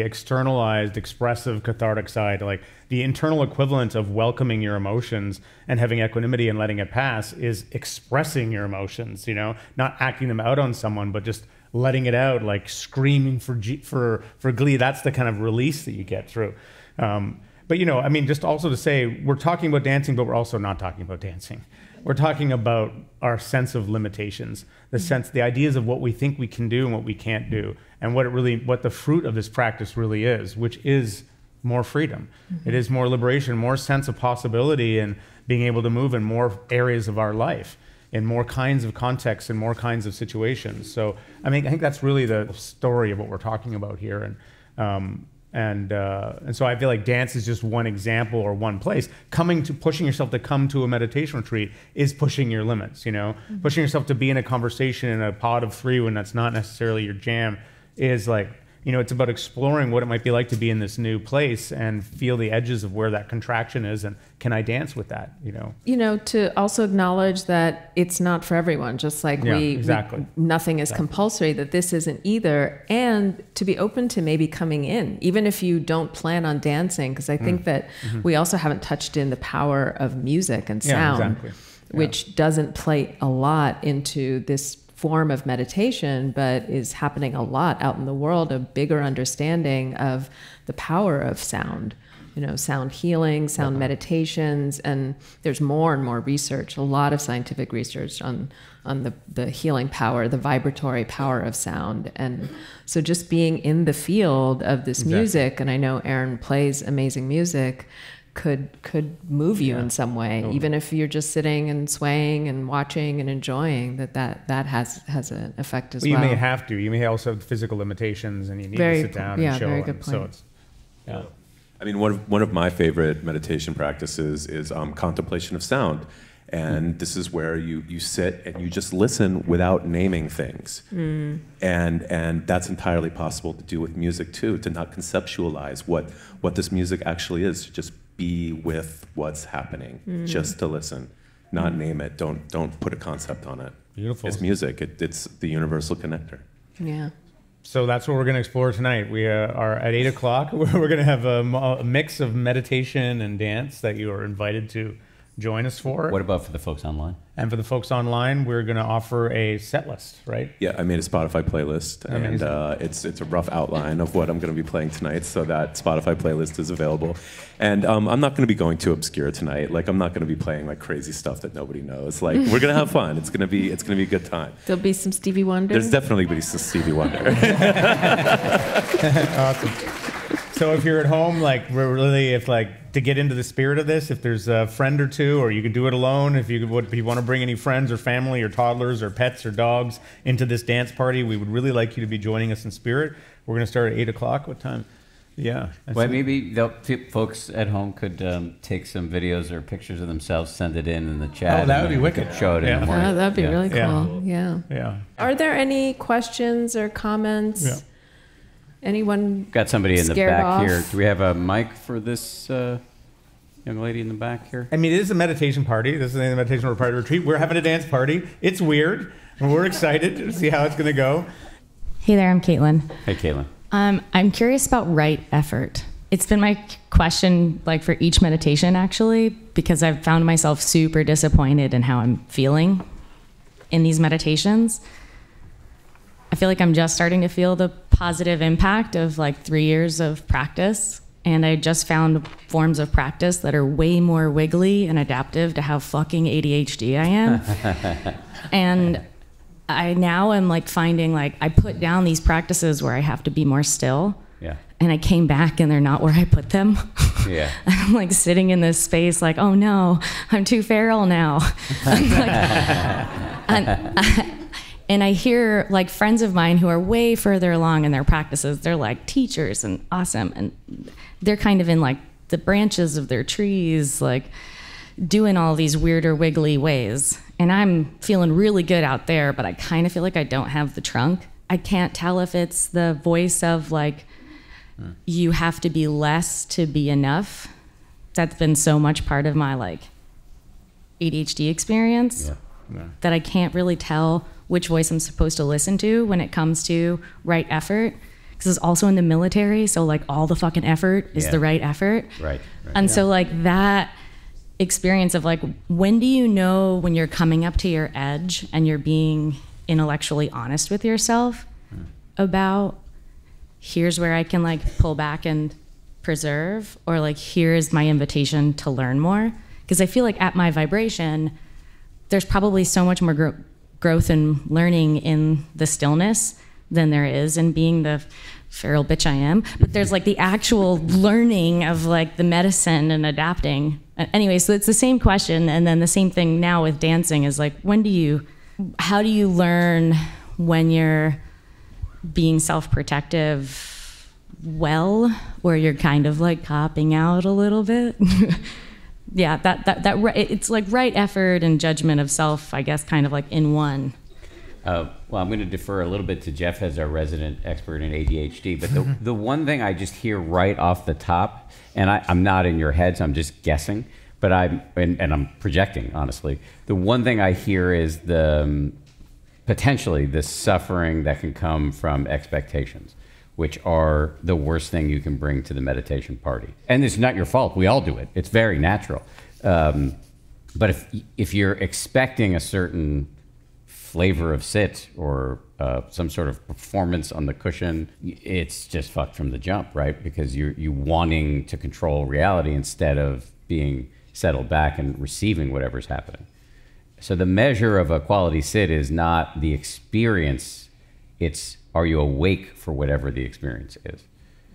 B: externalized, expressive, cathartic side. The internal equivalent of welcoming your emotions and having equanimity and letting it pass is expressing your emotions, not acting them out on someone, but just letting it out, screaming for glee. That's the kind of release that you get through. But just also to say, we're talking about dancing, but we're also not talking about dancing. We're talking about our sense of limitations, the ideas of what we think we can do and what we can't do, and what the fruit of this practice really is, which is more freedom. It is more liberation, more sense of possibility, and being able to move in more areas of our life, in more kinds of contexts, in more kinds of situations. So, I think that's really the story of what we're talking about here. And so I feel like dance is just one example or one place. Pushing yourself to come to a meditation retreat is pushing your limits, Pushing yourself to be in a conversation in a pod of three when that's not necessarily your jam is it's about exploring what it might be like to be in this new place and feel the edges of where that contraction is, and can I dance with that,
C: to also acknowledge that it's not for everyone, just like nothing is compulsory, that this isn't either, and to be open to maybe coming in, even if you don't plan on dancing, because I think that we also haven't touched in the power of music and sound, which doesn't play a lot into this form of meditation, but is happening a lot out in the world, a bigger understanding of the power of sound, sound healing, sound meditations, and there's more and more research, a lot of scientific research on the healing power, the vibratory power of sound. And so just being in the field of this music, and I know Aaron plays amazing music, could move you in some way, even if you're just sitting and swaying and watching and enjoying. That has an effect as well.
B: You may have to. You may also have physical limitations, and you need to sit down and show.
C: Very good point.
B: So it's,
I: I mean, one of my favorite meditation practices is contemplation of sound. And this is where you sit and you just listen without naming things. And that's entirely possible to do with music too, to not conceptualize what this music actually is, to just be with what's happening, just to listen, not name it, don't put a concept on it.
B: Beautiful.
I: It's music, it's the universal connector.
C: Yeah.
B: So that's what we're going to explore tonight. We are at 8 o'clock. We're going to have a mix of meditation and dance that you are invited to join us for.
A: What about for the folks online?
B: And for the folks online, we're going to offer a set list, right?
I: Yeah, I made a Spotify playlist, and it's a rough outline of what I'm going to be playing tonight, so that Spotify playlist is available. And I'm not going to be going too obscure tonight. Like, I'm not going to be playing like crazy stuff that nobody knows. Like, we're going to have fun. It's going to be a good time.
C: There'll be some Stevie Wonder.
I: There's definitely going to be some Stevie Wonder.
B: Awesome. So if you're at home, like, to get into the spirit of this, if there's a friend or two, or you can do it alone, if you want to bring any friends or family or toddlers or pets or dogs into this dance party, we would really like you to be joining us in spirit. We're going to start at 8 o'clock. What time? Yeah.
A: Well, maybe folks at home could take some videos or pictures of themselves, send it in the chat.
B: Oh, that would be wicked.
A: Show it in the morning.
C: Oh, that'd be really cool.
B: Yeah.
C: Are there any questions or comments?
B: Yeah.
C: Anyone
A: got somebody in the back
C: off?
A: here. Do we have a mic for this young lady in the back here?
B: I mean, it is a meditation party. This is a meditation party retreat. We're having a dance party. It's weird, and we're excited to see how it's going to go.
J: Hey there, I'm Caitlin.
A: Hey, Caitlin.
J: I'm curious about right effort. It's been my question, like, for each meditation, actually, because I've found myself super disappointed in how I'm feeling in these meditations. I feel like I'm just starting to feel the positive impact of like 3 years of practice. And I just found forms of practice that are way more wiggly and adaptive to how fucking ADHD I am. And I now am like finding, like, I put down these practices where I have to be more still.
A: Yeah.
J: And I came back and they're not where I put them.
A: Yeah.
J: I'm like sitting in this space like, oh no, I'm too feral now. And I hear like friends of mine who are way further along in their practices, they're like teachers and awesome. And they're kind of in like the branches of their trees, like doing all these weirder wiggly ways. And I'm feeling really good out there, but I kind of feel like I don't have the trunk. I can't tell if it's the voice of like, you have to be less to be enough. That's been so much part of my like ADHD experience that I can't really tell which voice I'm supposed to listen to when it comes to right effort. Because it's also in the military, so like all the fucking effort is the right effort.
A: Right.
J: And so like that experience of like, when do you know when you're coming up to your edge and you're being intellectually honest with yourself about here's where I can like pull back and preserve, or like here's my invitation to learn more? Because I feel like at my vibration, there's probably so much more growth and learning in the stillness than there is in being the feral bitch I am. But there's like the actual learning of like the medicine and adapting. Anyway, so it's the same question. And then the same thing now with dancing is like, how do you learn when you're being self-protective well, where you're kind of like copping out a little bit? Yeah, it's like right effort and judgment of self, I guess, kind of like in one.
A: Well, I'm going to defer a little bit to Jeff as our resident expert in ADHD, but the one thing I just hear right off the top, and I'm not in your head, so I'm just guessing, but I'm projecting, honestly. The one thing I hear is potentially the suffering that can come from expectations, which are the worst thing you can bring to the meditation party. And it's not your fault. We all do it. It's very natural. But if you're expecting a certain flavor of sit or some sort of performance on the cushion, it's just fucked from the jump, right? Because you're wanting to control reality instead of being settled back and receiving whatever's happening. So the measure of a quality sit is not the experience, it's are you awake for whatever the experience is?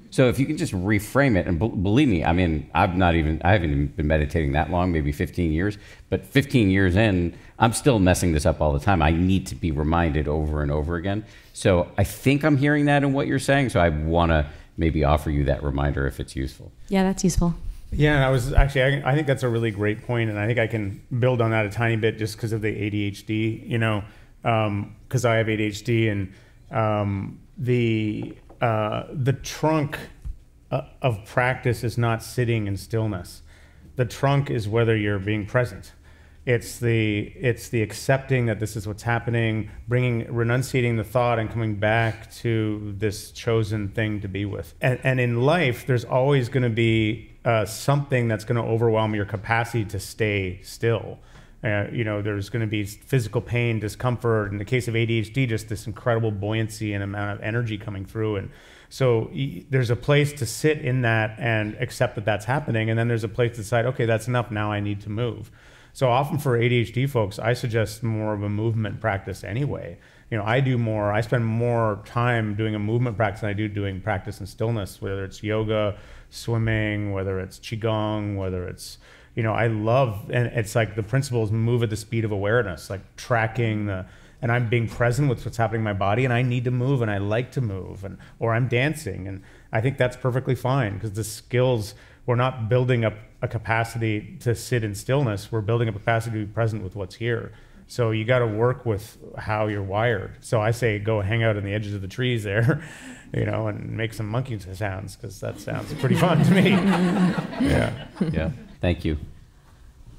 A: So if you can just reframe it, and believe me, I mean, I haven't even been meditating that long, maybe 15 years, but 15 years in, I'm still messing this up all the time. I need to be reminded over and over again. So I think I'm hearing that in what you're saying. So I want to maybe offer you that reminder if it's useful.
J: Yeah, that's useful.
B: Yeah, and I think that's a really great point, and I think I can build on that a tiny bit just because of the ADHD, you know, because I have ADHD, and the trunk of practice is not sitting in stillness. The trunk is whether you're being present. It's the accepting that this is what's happening, renunciating the thought and coming back to this chosen thing to be with. And in life, there's always going to be something that's going to overwhelm your capacity to stay still. You know, there's going to be physical pain, discomfort. In the case of ADHD, just this incredible buoyancy and amount of energy coming through. And so there's a place to sit in that and accept that that's happening. And then there's a place to decide, okay, that's enough. Now I need to move. So often for ADHD folks, I suggest more of a movement practice anyway. You know, I spend more time doing a movement practice than I do doing practice in stillness, whether it's yoga, swimming, whether it's qigong, whether it's, you know, I love, and it's like the principle is move at the speed of awareness, like tracking and I'm being present with what's happening in my body, and I need to move, and I like to move, or I'm dancing, and I think that's perfectly fine, because the skills, we're not building up a capacity to sit in stillness, we're building up a capacity to be present with what's here. So you got to work with how you're wired. So I say go hang out on the edges of the trees there, you know, and make some monkey sounds, because that sounds pretty fun to me. Yeah.
A: Thank you.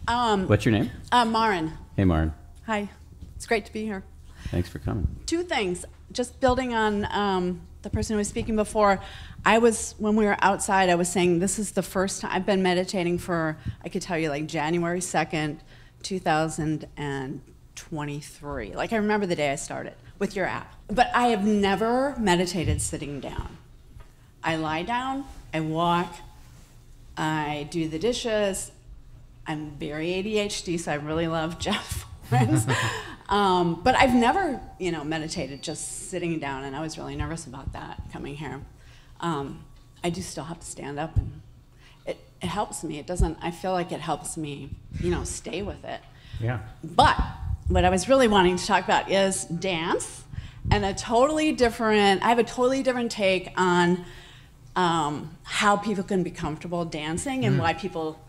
A: What's your name?
K: Maren.
A: Hey, Maren.
K: Hi. It's great to be here.
A: Thanks for coming.
K: Two things. Just building on the person who was speaking before, when we were outside, I was saying this is the first time I've been meditating for, I could tell you, like January 2nd, 2023. Like I remember the day I started with your app. But I have never meditated sitting down. I lie down, I walk, I do the dishes. I'm very ADHD, so I really love Jeff. But I've never, you know, meditated just sitting down, and I was really nervous about that coming here. I do still have to stand up, and it helps me. I feel like it helps me, you know, stay with it.
B: Yeah.
K: But what I was really wanting to talk about is dance, and I have a totally different take on how people can be comfortable dancing and why people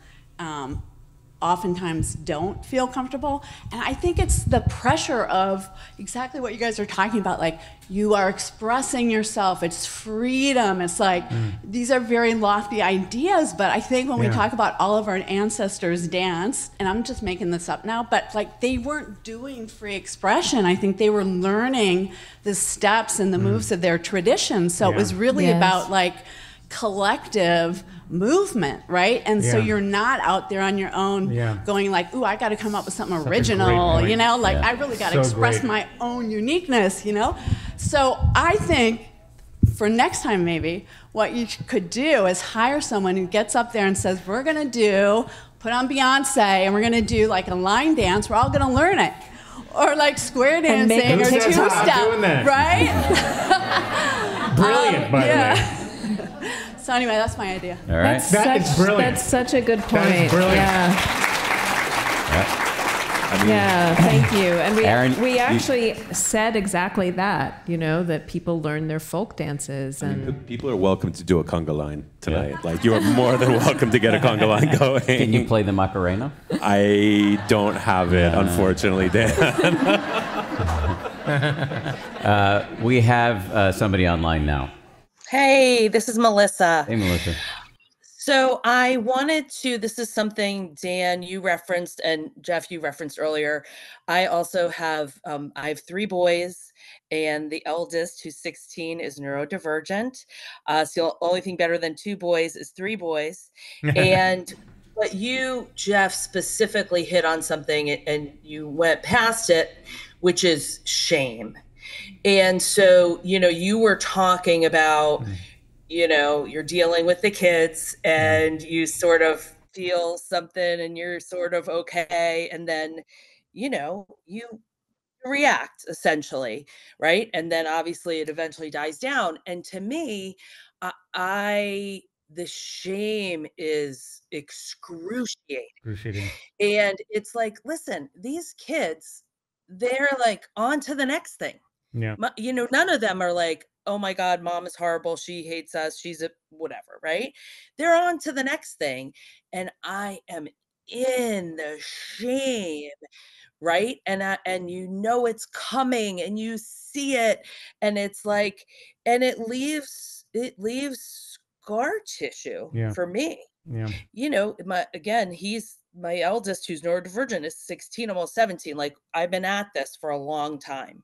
K: oftentimes don't feel comfortable. And I think it's the pressure of exactly what you guys are talking about, like you are expressing yourself, it's freedom, it's like these are very lofty ideas, but I think when we talk about all of our ancestors dance, and I'm just making this up now, but like they weren't doing free expression. I think they were learning the steps and the moves of their tradition. So it was really about like collective movement, right? And so you're not out there on your own going like, ooh, I got to come up with something original, you know, like I really got to express my own uniqueness, you know? So I think for next time, maybe what you could do is hire someone who gets up there and says, we're going to put on Beyonce and we're going to do like a line dance. We're all going to learn it. Or like square dancing or two-step, right?
B: Brilliant, by the way.
K: So anyway, that's my idea.
A: All right.
B: That's brilliant.
C: That's such a good point.
B: That is brilliant.
C: Yeah, thank you. And
A: Aaron,
C: we actually said exactly that, you know, that people learn their folk dances. And
I: people are welcome to do a conga line tonight. Like, you are more than welcome to get a conga line going.
A: Can you play the Macarena?
I: I don't have it, unfortunately, Dan.
A: We have somebody online now.
L: Hey, this is Melissa.
A: Hey, Melissa.
L: So I wanted to, this is something Dan, you referenced, and Jeff, you referenced earlier. I also have, I have 3 boys, and the eldest, who's 16, is neurodivergent. So the only thing better than 2 boys is 3 boys. And but you, Jeff, specifically hit on something, and you went past it, which is shame. And so, you know, you were talking about, you know, you're dealing with the kids and you sort of feel something and you're sort of okay. And then, you know, you react essentially, right? And then obviously it eventually dies down. And to me, the shame is excruciating. And it's like, listen, these kids, they're like on to the next thing.
B: Yeah.
L: You know, none of them are like, oh my God, mom is horrible. She hates us. She's a whatever, right? They're on to the next thing. And I am in the shame, right? And you know it's coming and you see it, and it's like, and it leaves scar tissue for me.
B: Yeah.
L: You know, my eldest, who's neurodivergent, is 16, almost 17. Like, I've been at this for a long time.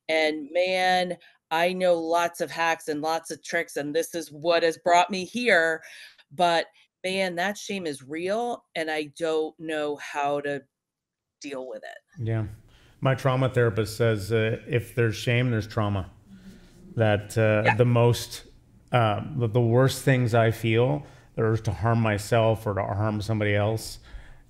L: And man, I know lots of hacks and lots of tricks, and this is what has brought me here. But man, that shame is real, and I don't know how to deal with it.
B: Yeah. My trauma therapist says if there's shame, there's trauma. That the worst things I feel, the urge to harm myself or to harm somebody else,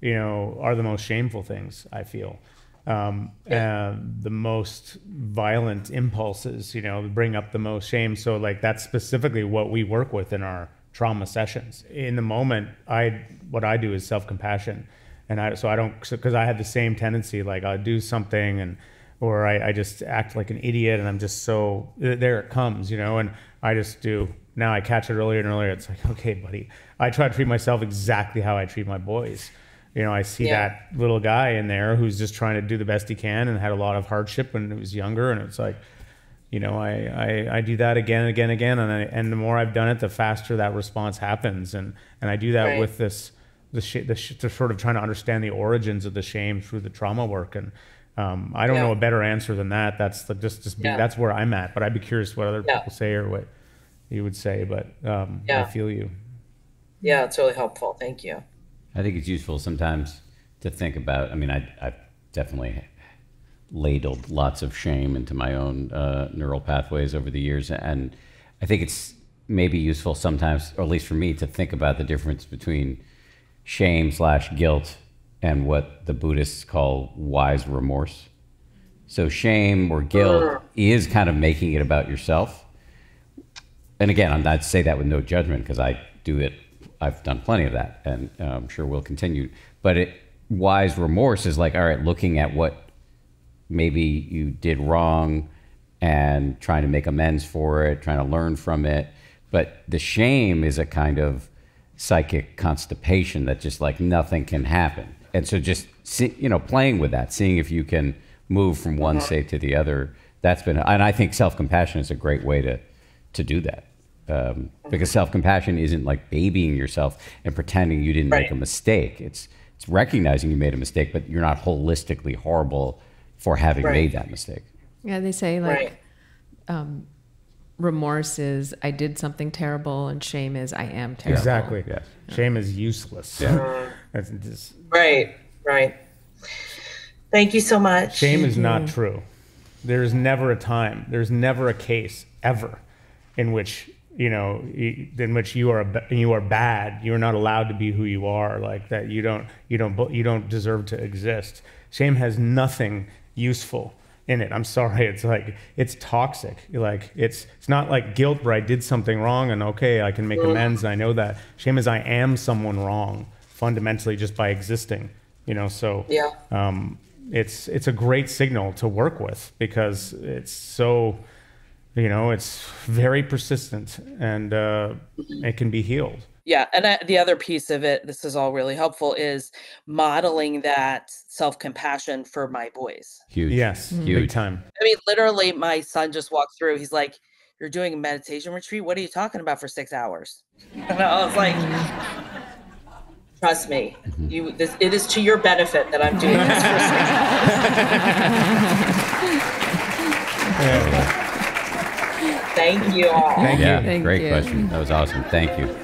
B: you know, are the most shameful things I feel. And the most violent impulses, you know, bring up the most shame. So like that's specifically what we work with in our trauma sessions. In the moment, what I do is self-compassion. And because I had the same tendency, like I'll do something or I just act like an idiot, and I'm just so, there it comes, you know, and I just do. Now I catch it earlier and earlier. It's like, okay, buddy, I try to treat myself exactly how I treat my boys. You know, I see that little guy in there who's just trying to do the best he can and had a lot of hardship when he was younger. And it's like, you know, I do that again and again and again. And the more I've done it, the faster that response happens. And I do that with the sort of trying to understand the origins of the shame through the trauma work. And I don't know a better answer than that. That's that's where I'm at. But I'd be curious what other people say or what you would say. But I feel you.
L: Yeah, it's really helpful. Thank you.
A: I think it's useful sometimes to think about, I mean, I've definitely ladled lots of shame into my own neural pathways over the years. And I think it's maybe useful sometimes, or at least for me, to think about the difference between shame/guilt and what the Buddhists call wise remorse. So shame or guilt is kind of making it about yourself. And again, I'm not say that with no judgment, because I do it. I've done plenty of that, and I'm sure we'll continue. But wise remorse is like, all right, looking at what maybe you did wrong and trying to make amends for it, trying to learn from it. But the shame is a kind of psychic constipation that just like nothing can happen. And so just, playing with that, seeing if you can move from one state to the other, and I think self-compassion is a great way to do that. Because self-compassion isn't like babying yourself and pretending you didn't make a mistake. It's recognizing you made a mistake, but you're not holistically horrible for having made that mistake.
C: Yeah, they say like remorse is I did something terrible, and shame is I am terrible.
B: Exactly. Yes. Shame is useless.
L: Yeah. Right. Thank you so much.
B: Shame is not true. There's never a time. There's never a case ever in which you are bad. You're not allowed to be who you are. Like that. You don't deserve to exist. Shame has nothing useful in it. I'm sorry. It's like, it's toxic. Like it's not like guilt where I did something wrong and okay, I can make amends and I know that. Shame is I am someone wrong fundamentally just by existing, so it's a great signal to work with because it's so, it's very persistent and it can be healed.
L: Yeah. And the other piece of it, this is all really helpful, is modeling that self-compassion for my boys.
B: Huge. Yes. Huge. Big time.
L: I mean, literally my son just walked through. He's like, "You're doing a meditation retreat? What are you talking about for 6 hours?" And I was like, trust me, it is to your benefit that I'm doing this for 6 hours. Thank you all.
B: Thank you.
A: Great question. That was awesome. Thank you.